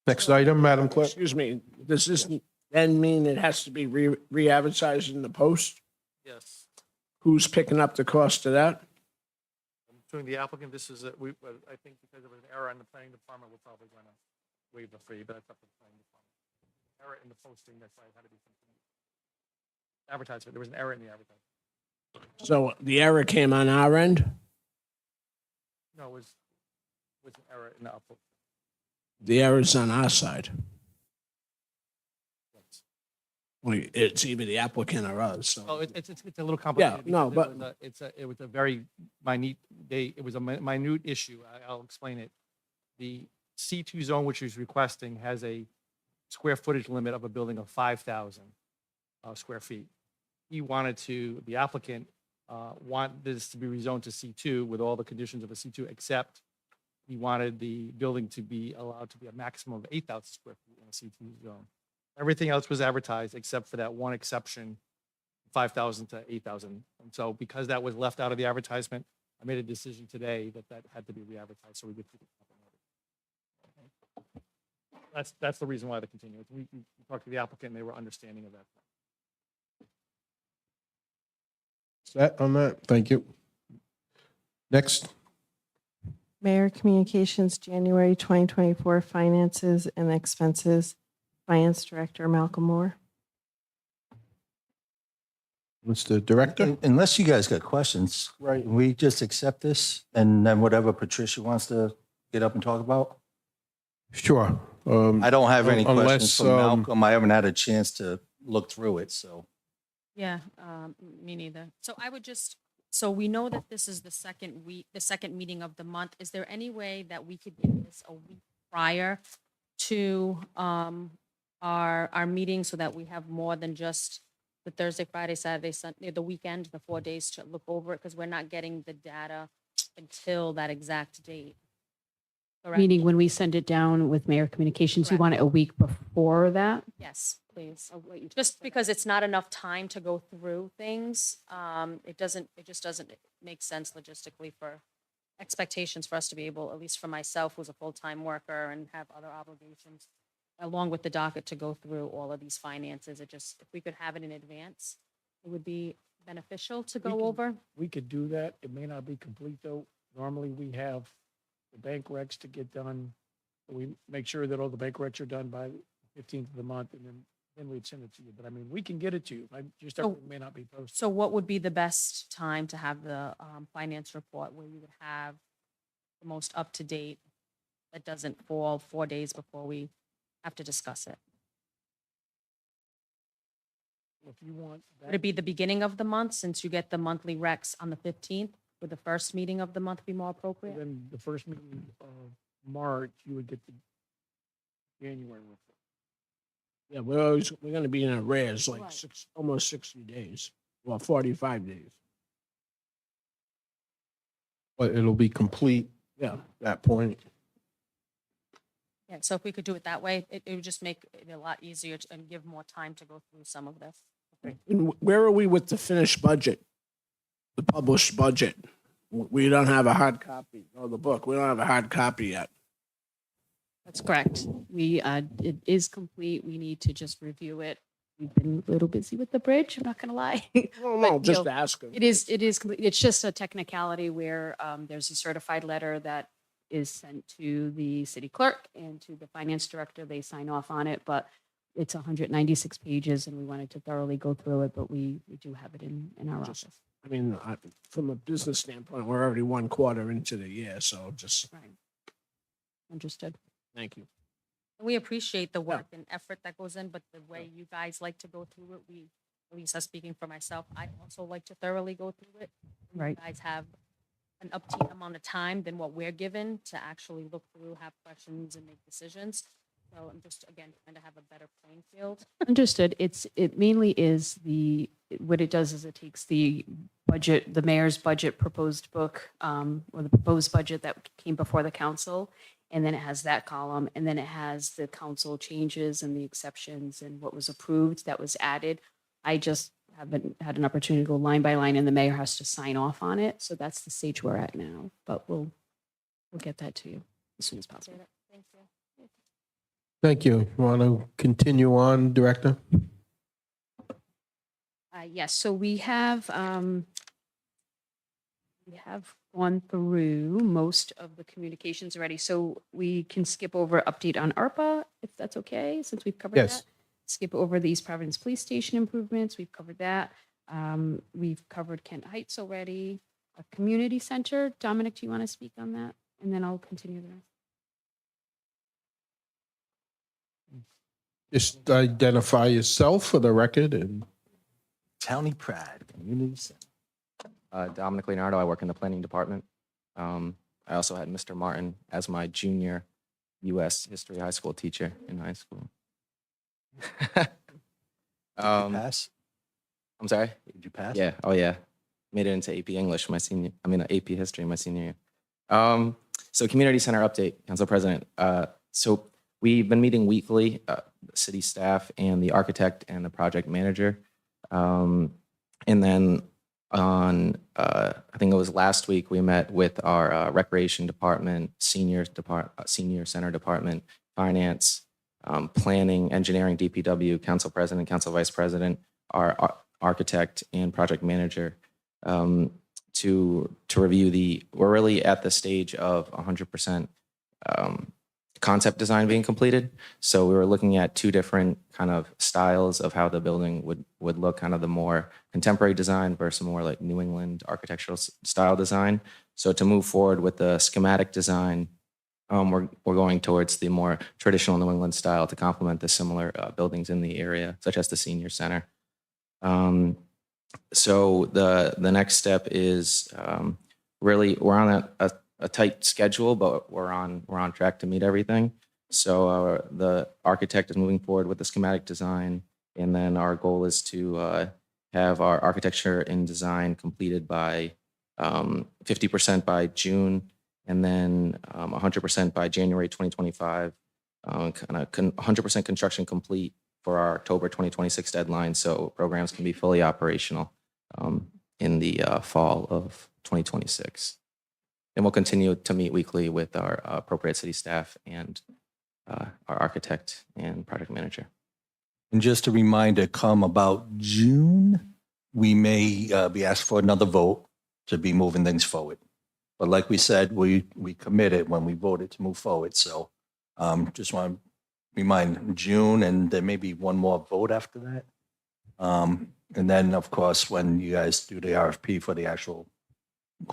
Next item, Madam Clerk. Excuse me, does this then mean it has to be re-advertised in the Post? Yes. Who's picking up the cost of that? Doing the applicant, this is, I think because there was an error in the planning department, we're probably going to waive the fee, but that's up to the planning department. Error in the posting, that's why it had to be continued. Advertisement, there was an error in the advertisement. So the error came on our end? No, it was an error in the upload. The error's on our side. Well, it's either the applicant or us, so. Oh, it's a little complicated. no, because it was a very minute, it was a minute issue. I'll explain it. The C2 zone, which he's requesting, has a square footage limit of a building of 5,000 square feet. The applicant want this to be rezoned to C2 with all the conditions of a C2, except he wanted the building to be allowed to be a maximum of 8,000 square feet in a C2 zone. Everything else was advertised except for that one exception, 5,000 to 8,000. And so because that was left out of the advertisement, I made a decision today that had to be re-advertised so we could keep it up. That's the reason why the continuance. We talked to the applicant and they were understanding of that. Set on that. Thank you. Next. Mayor Communications, January 2024 Finances and Expenses. Finance Director Malcolm Moore. Mr. Director. Unless you guys got questions, Right. can we just accept this and then whatever Patricia wants to get up and talk about? Sure. I don't have any questions Unless, from Malcolm. I haven't had a chance to look through it, so. Yeah, me neither. So I would so we know that this is the second meeting of the month. Is there any way that we could get this a week prior to our meeting so that we have more than just the Thursday, Friday, Saturday, Sunday, the weekend, the 4 days to look over it? Because we're not getting the data until that exact date. Correct? Meaning when we send it down with Mayor Communications, you want it a week before that? Yes, please. Just because it's not enough time to go through things, it just doesn't make sense logistically for expectations for us to be able, at least for myself, who's a full-time worker and have other obligations, along with the docket to go through all of these finances. If we could have it in advance, it would be beneficial to go over. We could do that. It may not be complete though. Normally we have the bank recs to get done. We make sure that all the bank recs are done by the 15th of the month and then we'd send it to you. But I mean, we can get it to you. Just everything may not be posted. So what would be the best time to have the finance report where you would have the most up-to-date that doesn't fall 4 days before we have to discuss it? If you want Would it be the beginning of the month, since you get the monthly recs on the 15th? Would the first meeting of the month be more appropriate? then the first meeting of March, you would get the January report. Yeah, we're going to be in arrears like Right. almost 60 days, well, 45 days. but it'll be complete Yeah. at that point. Yeah, so if we could do it that way, it would just make it a lot easier and give more time to go through some of this. And where are we with the finished budget? The published budget? We don't have a hard copy of the book. We don't have a hard copy yet. That's correct. It is complete. We need to just review it. We've been a little busy with the bridge, I'm not gonna lie. No, But, just asking. It is complete. It's just a technicality where there's a certified letter that is sent to the city clerk and to the finance director. They sign off on it, but it's 196 pages and we wanted to thoroughly go through it, but we do have it in our Just- office. I mean, from a business standpoint, we're already 1/4 into the year, so just, Right. Understood. thank you. We appreciate the work and effort that goes in, but the way you guys like to go through it, at least I'm speaking for myself, I also like to thoroughly go through it. Right. You guys have an uptake amount of time than what we're given to actually look through, have questions and make decisions. So I'm just, again, trying to have a better playing field. Understood. It mainly is what it does is it takes the budget, the mayor's budget proposed book, or the proposed budget that came before the council. And then it has that column, and then it has the council changes and the exceptions and what was approved that was added. I just haven't had an opportunity to go line by line, and the mayor has to sign off on it. So that's the stage we're at now, but we'll get that to you as soon as possible. Thank you. Thank you. You want to continue on, Director? Yes, so we have gone through most of the communications already. So we can skip over update on ARPA, if that's okay, since we've covered Yes. that. Skip over the East Providence Police Station improvements. We've covered that. We've covered Kent Heights already. A community center. Dominic, do you want to speak on that? And then I'll continue the rest. Just identify yourself for the record and County Pride Community Center. Dominic Leonardo, I work in the planning department. I also had Mr. Martin as my junior U.S. history high school teacher in high school. Pass? I'm sorry? Did you pass? Yeah. Oh, yeah. Made it into AP English AP History my senior year. So community center update, Council President. So we've been meeting weekly, the city staff and the architect and the project manager. And then on, I think it was last week, we met with our recreation department, senior center department, finance, planning, engineering, DPW, council president, council vice president, our architect and project manager to review we're really at the stage of 100% concept design being completed. So we were looking at two different kind of styles of how the building would look, kind of the more contemporary design versus more like New England architectural style design. So to move forward with the schematic design, we're going towards the more traditional New England style to complement the similar buildings in the area, such as the senior center. So the next step is really we're on a tight schedule, but we're on track to meet everything. So the architect is moving forward with the schematic design, and then our goal is to have our architecture and design completed by 50% by June, and then 100% by January 2025. Kind of 100% construction complete for our October 2026 deadline, so programs can be fully operational in the fall of 2026. And we'll continue to meet weekly with our appropriate city staff and our architect and project manager. And just a reminder, come about June, we may be asked for another vote to be moving things forward. But like we said, we committed when we voted to move forward. So just want to remind June, and there may be one more vote after that. And then, of course, when you guys do the RFP for the actual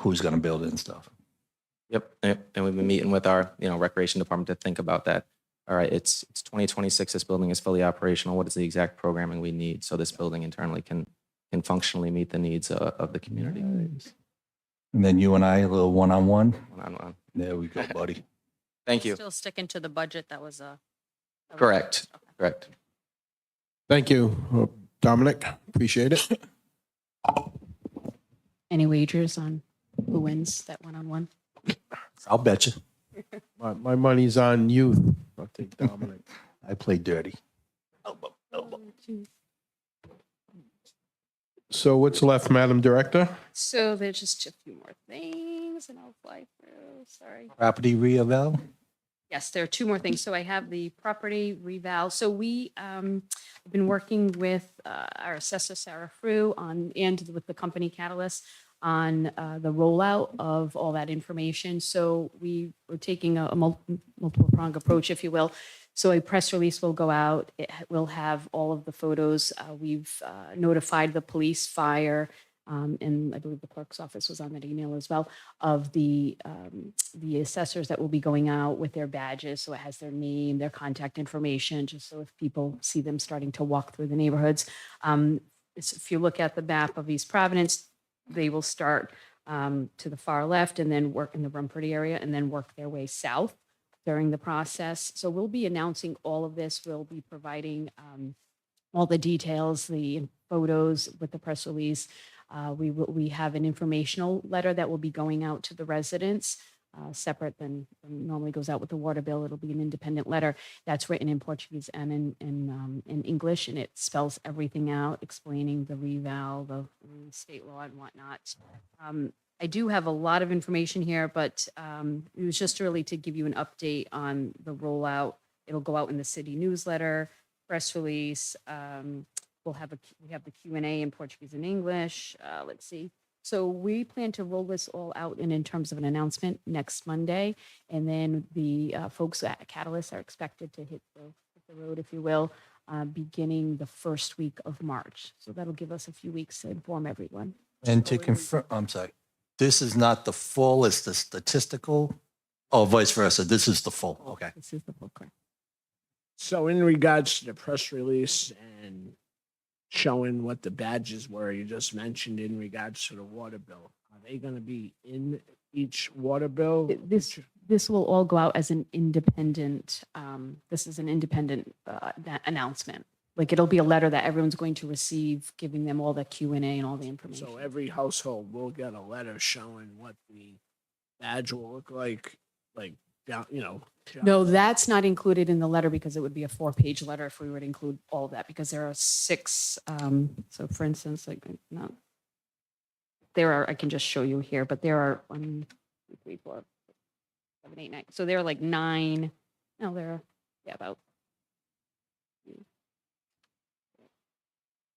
who's going to build it and stuff. Yep. And we've been meeting with our, recreation department to think about that. All right, it's 2026. This building is fully operational. What is the exact programming we need so this building internally can functionally meet the needs of the community? Nice. And then you and I, a little one-on-one. One-on-one. There we go, buddy. Thank you. Still sticking to the budget that was Correct. Okay. Correct. thank you, Dominic. Appreciate it. Any wagers on who wins that one-on-one. I'll bet you. My money's on youth. I'll take Dominic. I play dirty. So what's left, Madam Director? So there's just a few more things and I'll fly through, sorry. Property reeval? Yes, there are two more things. So I have the property reval. So we have been working with our assessor, Sarah Frew, and with the company Catalyst on the rollout of all that information. So we were taking a multiple prong approach, if you will. So a press release will go out. It will have all of the photos. We've notified the police, fire, and I believe the clerk's office was on that email as well, of the assessors that will be going out with their badges. So it has their name, their contact information, just so if people see them starting to walk through the neighborhoods. If you look at the map of East Providence, they will start to the far left and then work in the Rumford area and then work their way south during the process. So we'll be announcing all of this. We'll be providing all the details, the photos with the press release. We have an informational letter that will be going out to the residents, separate than normally goes out with the water bill. It'll be an independent letter that's written in Portuguese and in English, and it spells everything out, explaining the reval, the state law and whatnot. I do have a lot of information here, but it was just really to give you an update on the rollout. It'll go out in the city newsletter, press release. We have the Q&A in Portuguese and English. Let's see. So we plan to roll this all out in terms of an announcement next Monday. And then the folks at Catalyst are expected to hit the road, if you will, beginning the first week of March. So that'll give us a few weeks to inform everyone. And to confirm, I'm sorry, this is not the full, it's the statistical, or vice versa. This is the full. Okay. This is the full, correct. So in regards to the press release and showing what the badges were, you just mentioned in regards to the water bill, are they going to be in each water bill? This will all go out as an independent, this is an independent announcement. Like it'll be a letter that everyone's going to receive, giving them all the Q&A and all the information. So every household will get a letter showing what the badge will look like down, No, that's not included in the letter because it would be a 4-page letter if we were to include all of that, because there are 6. So for instance, I can just show you here, but there are 1, 2, 3, 4, 7, 8, 9. So there are like 9. No, there are, about.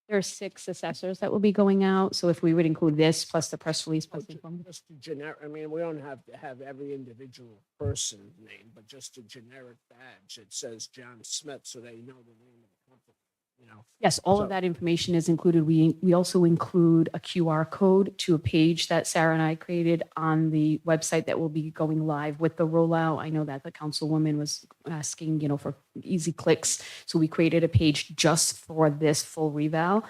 There are 6 assessors that will be going out. So if we would include this plus the press release, plus the information. Just a generic, we don't have to have every individual person's name, but just a generic badge that says John Smith, so they know the name of the company, Yes, all So- of that information is included. We also include a QR code to a page that Sarah and I created on the website that will be going live with the rollout. I know that the councilwoman was asking, for easy clicks. So we created a page just for this full reval.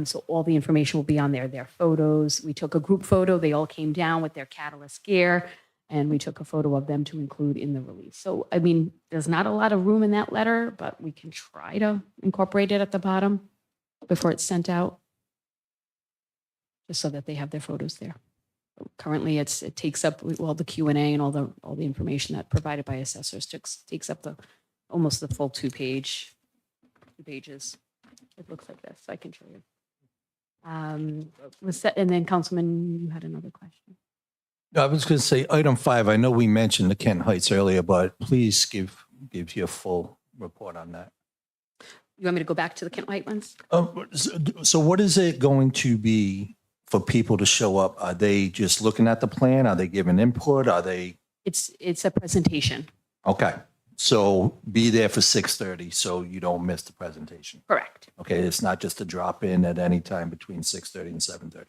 So all the information will be on there. Their photos. We took a group photo. They all came down with their Catalyst gear. And we took a photo of them to include in the release. So, there's not a lot of room in that letter, but we can try to incorporate it at the bottom before it's sent out, just so that they have their photos there. Currently, it takes up the Q&A and all the information that provided by assessors takes up almost the full 2 pages. It looks like this. I can show you. And then Councilman, you had another question. I was going to say, item 5, I know we mentioned the Kent Heights earlier, but please give your full report on that. You want me to go back to the Kent White ones? So what is it going to be for people to show up? Are they just looking at the plan? Are they giving input? Are they? It's a presentation. Okay. So be there for 6:30 so you don't miss the presentation. Correct. Okay. It's not just a drop in at any time between 6:30 and 7:30.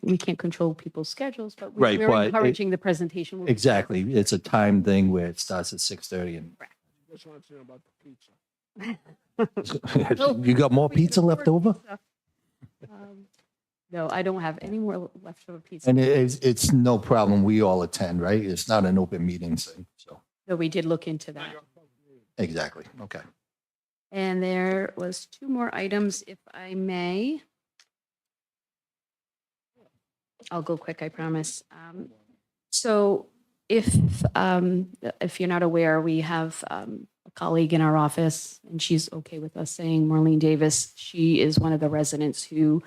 We can't control people's schedules, but Right, we're but encouraging the presentation. We'll- Exactly. It's a time thing where it starts at 6:30 and Just want to know about the pizza. you got more pizza left over? No, I don't have any more leftover pizza. And it's no problem. We all attend, right? It's not an open meeting thing. So So we did look into that. exactly. Okay. And there was 2 more items, if I may. I'll go quick, I promise. So if you're not aware, we have a colleague in our office, and she's okay with us saying Marlene Davis. She is one of the residents who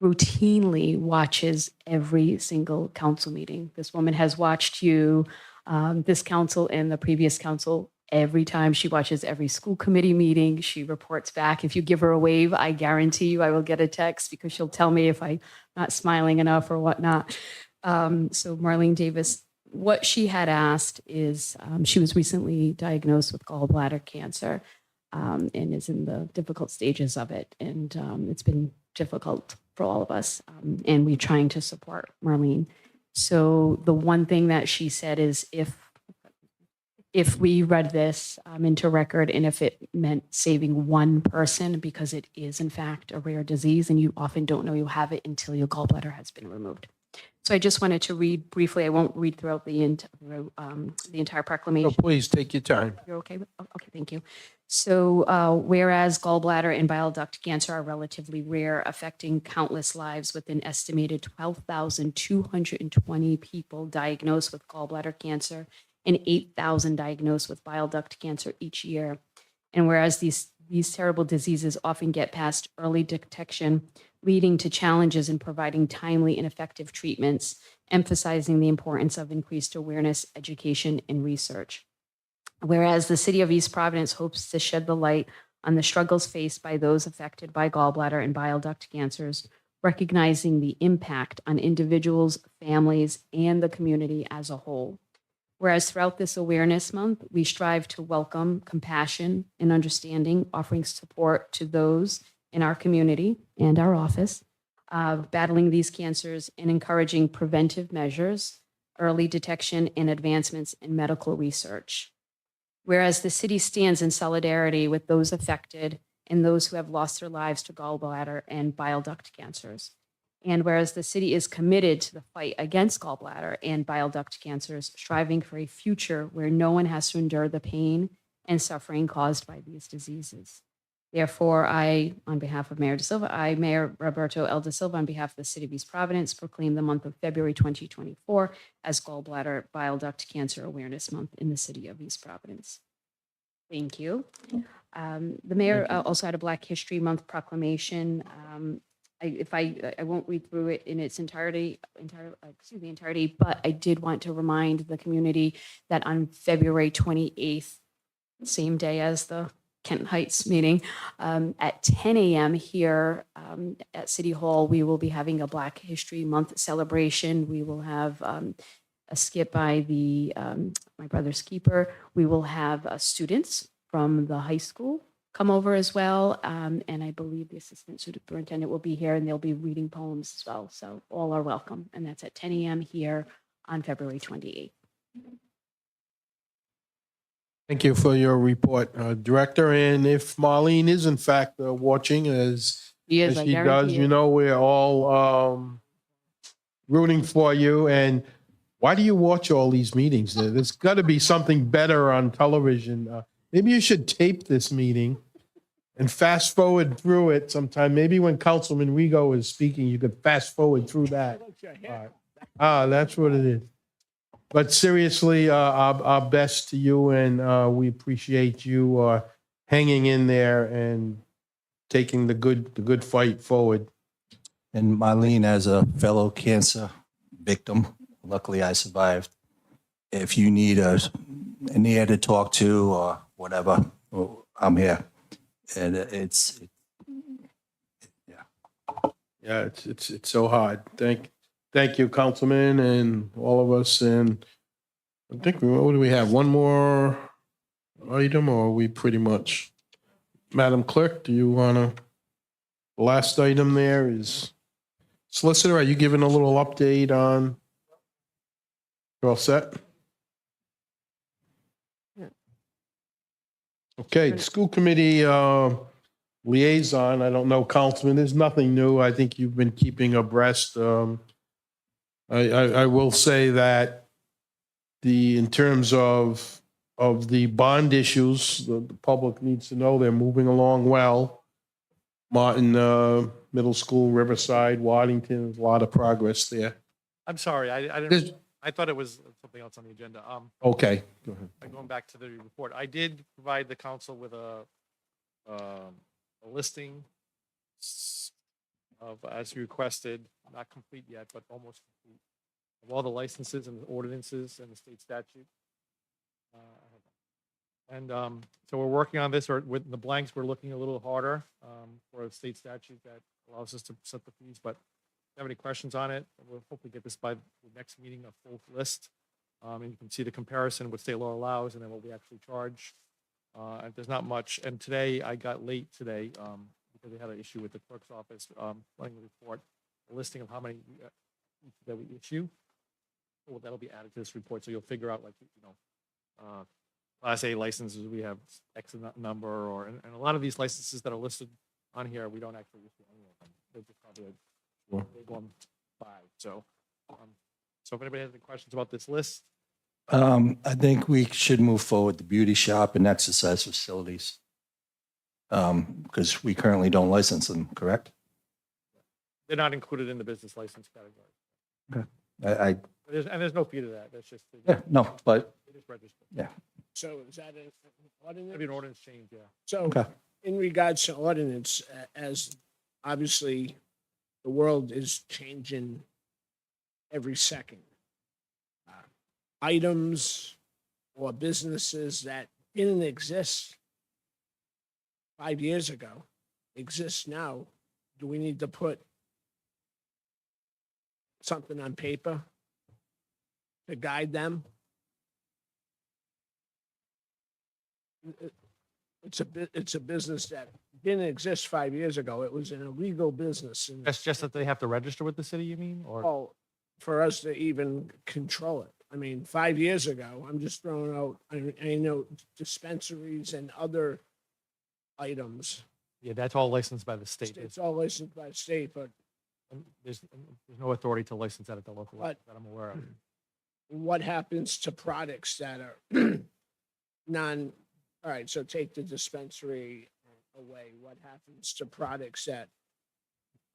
routinely watches every single council meeting. This woman has watched you, this council and the previous council. Every time she watches every school committee meeting, she reports back. If you give her a wave, I guarantee you I will get a text because she'll tell me if I'm not smiling enough or whatnot. So Marlene Davis, what she had asked is she was recently diagnosed with gallbladder cancer and is in the difficult stages of it. And it's been difficult for all of us. And we're trying to support Marlene. So the one thing that she said is if we read this into record and if it meant saving one person, because it is in fact a rare disease and you often don't know you have it until your gallbladder has been removed. So I just wanted to read briefly. I won't read throughout the entire proclamation. So please take your time. You're okay with? Okay, thank you. So whereas gallbladder and bile duct cancer are relatively rare, affecting countless lives with an estimated 12,220 people diagnosed with gallbladder cancer and 8,000 diagnosed with bile duct cancer each year. And whereas these terrible diseases often get past early detection, leading to challenges in providing timely and effective treatments, emphasizing the importance of increased awareness, education, and research. Whereas the City of East Providence hopes to shed the light on the struggles faced by those affected by gallbladder and bile duct cancers, recognizing the impact on individuals, families, and the community as a whole. Whereas throughout this awareness month, we strive to welcome compassion and understanding, offering support to those in our community and our office battling these cancers and encouraging preventive measures, early detection, and advancements in medical research. Whereas the city stands in solidarity with those affected and those who have lost their lives to gallbladder and bile duct cancers. And whereas the city is committed to the fight against gallbladder and bile duct cancers, striving for a future where no one has to endure the pain and suffering caused by these diseases. Therefore, I, on behalf of Mayor Da Silva, Mayor Roberto L. Da Silva, on behalf of the City of East Providence, proclaim the month of February 2024 as Gallbladder Bile Duct Cancer Awareness Month in the City of East Providence. Thank you. The mayor also had a Black History Month proclamation. I won't read through it in its entirety, but I did want to remind the community that on February 28th, same day as the Kent Heights meeting, at 10 a.m. here at City Hall, we will be having a Black History Month celebration. We will have a skit by my brother's keeper. We will have students from the high school come over as well. And I believe the assistant superintendent will be here and they'll be reading poems as well. So all are welcome. And that's at 10 a.m. here on February 28th. Thank you for your report, Director. And if Marlene is in fact watching as She is, as I she guarantee does, it. you know, we're all rooting for you. And why do you watch all these meetings? There's got to be something better on television. Maybe you should tape this meeting and fast forward through it sometime. Maybe when Councilman Rigo is speaking, you could fast forward through that. That's what it is. But seriously, our best to you, and we appreciate you hanging in there and taking the good fight forward. And Marlene, as a fellow cancer victim, luckily I survived. If you need an ear to talk to or whatever, I'm here. And Yeah, it's so hard. Thank you, Councilman, and all of us. And I think what do we have? One more item, or are we pretty much? Madam Clerk, do you want to? The last item there is solicitor. Are you giving a little update on? You're all set? Okay, the school committee liaison. I don't know, Councilman. There's nothing new. I think you've been keeping abreast. I will say that in terms of the bond issues, the public needs to know they're moving along well. Martin Middle School, Riverside, Waddington, there's a lot of progress there. I'm sorry, I There's- didn't, I thought it was something else on the agenda. Okay, go ahead. Going back to the report, I did provide the council with a listing of, as you requested, not complete yet, but almost complete, of all the licenses and ordinances and the state statute. So we're working on this, or with the blanks, we're looking a little harder for a state statute that allows us to set the fees, but if you have any questions on it, we'll hopefully get this by the next meeting, a full list. And you can see the comparison, what state law allows, and then what we actually charge. And there's not much, and today, I got late today, because they had an issue with the clerk's office, running the report, a listing of how many that we issue. Well, that'll be added to this report, so you'll figure out, like, Class A licenses, we have X number, or, and a lot of these licenses that are listed on here, we don't actually issue any of them. They're just probably a big one, 5. So if anybody has any questions about this list, I think we should move forward the beauty shop and exercise facilities. Because we currently don't license them, correct? they're not included in the business license category. I There's no fee to that. That's just. yeah, no, but It is registered. yeah. So is that an ordinance? Maybe an ordinance change, yeah. So Okay. in regards to ordinance, as obviously the world is changing every second. Items or businesses that didn't exist 5 years ago exist now. Do we need to put something on paper to guide them? It's a business that didn't exist 5 years ago. It was an illegal business. And That's just that they have to register with the city, you mean, or? well, for us to even control it. I mean, 5 years ago, I'm just throwing out, I know dispensaries and other items. Yeah, that's all licensed by the state. It's all licensed by the state, but There's no authority to license that at the local level But- that I'm aware of. what happens to products that are all right, so take the dispensary away. What happens to products that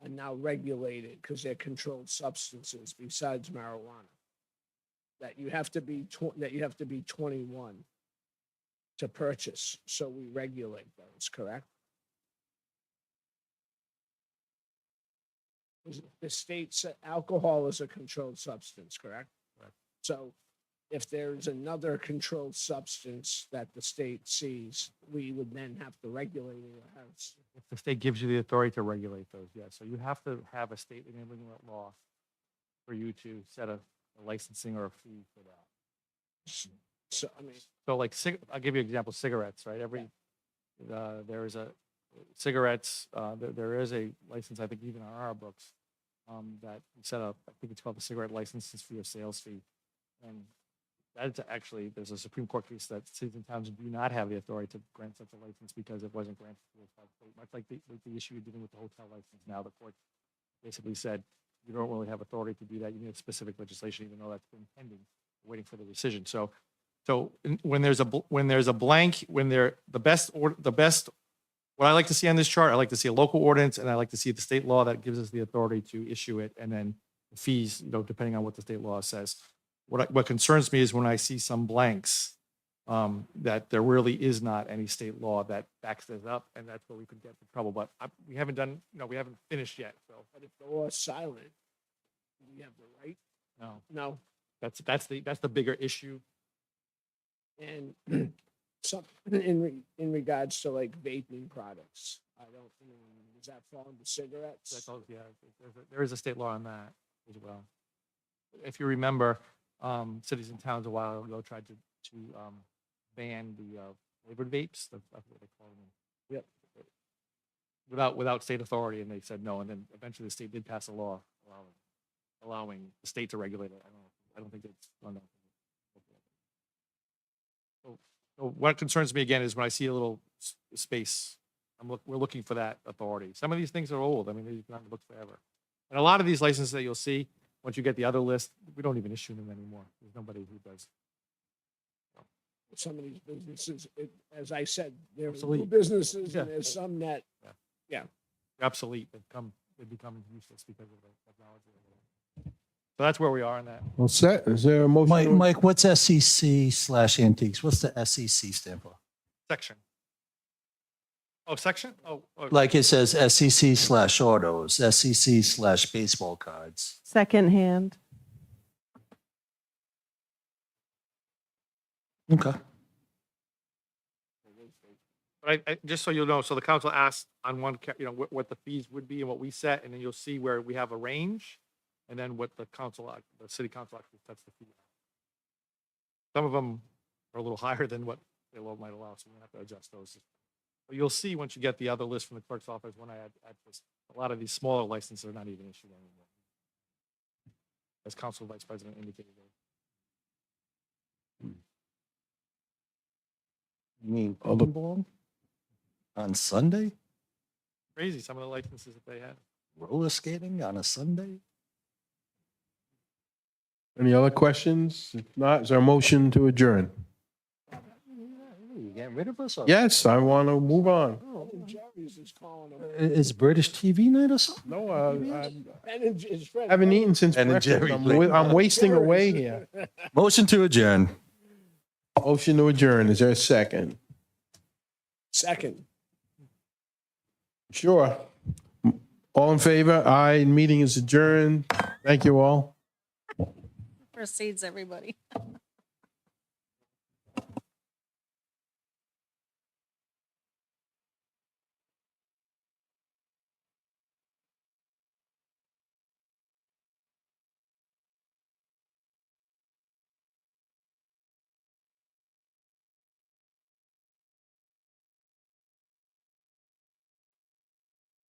are now regulated because they're controlled substances besides marijuana? That you have to be 21 to purchase, so we regulate those, correct? The state said alcohol is a controlled substance, correct? Correct. So if there's another controlled substance that the state sees, we would then have to regulate it. Or have If the state gives you the authority to regulate those, yes. So you have to have a state enabling law for you to set a licensing or a fee for that. So, I mean, So like, I'll give you an example, cigarettes, right? There is a cigarettes, there is a license, I think even on our books, that we set up, I think it's called the cigarette license fee or sales fee. And that's actually, there's a Supreme Court case that cities and towns do not have the authority to grant such a license because it wasn't granted to us by the state. Much like the issue you're dealing with the hotel license now, the court basically said, you don't really have authority to do that. You need a specific legislation, even though that's been pending, waiting for the decision. So when there's a blank, the best, what I like to see on this chart, I like to see a local ordinance and I like to see the state law that gives us the authority to issue it, and then the fees, depending on what the state law says. What concerns me is when I see some blanks, that there really is not any state law that backs this up, and that's where we could get in trouble. But we haven't done, we haven't finished yet, so. but if the law is silent, we have the right? No, No. that's the bigger issue. And some in regards to like vaping products, does that fall into cigarettes? That's all, yeah, there is a state law on that as well. If you remember, cities and towns a while ago tried to ban the flavored vapes. I forget what they call them. Yep. Without state authority, and they said no, and then eventually the state did pass a law allowing the state to regulate it. I don't think it's done that. So what concerns me again is when I see a little space, we're looking for that authority. Some of these things are old. I mean, they've been on the books forever. And a lot of these licenses that you'll see, once you get the other list, we don't even issue them anymore. There's nobody who does. Some of these businesses, as I said, they're Obsolete. new businesses Yeah. and there's some that, They're obsolete. They've come they become useless because of the technology. So that's where we are on that. Well, set, is there a motion? Mike, Mike, what's SEC/antiques? What's the SEC stand for? Section. Oh, section? Oh, Like it says SEC/autos, SEC/baseball cards. Secondhand. Okay. But I, just so you'll know, so the council asked on one, what the fees would be and what we set, and then you'll see where we have a range, and then what the city council actually sets the fee. Some of them are a little higher than what the law might allow, so we have to adjust those. But you'll see once you get the other list from the clerk's office, when I add this, a lot of these smaller licenses are not even issued anymore. As Council Vice President indicated. You mean pickleball on Sunday? Crazy, some of the licenses that they had. Roller skating on a Sunday? Any other questions? If not, is there a motion to adjourn? You getting rid of us? or- Yes, I want to move on. Oh, Jerry's is calling him. Is British TV night or something? No, I haven't eaten since Ben and breakfast. Jerry I'm wasting away here. Motion to adjourn. Motion to adjourn. Is there a second? Second. Sure. All in favor? Aye. Meeting is adjourned. Thank you all. Proceeds, everybody.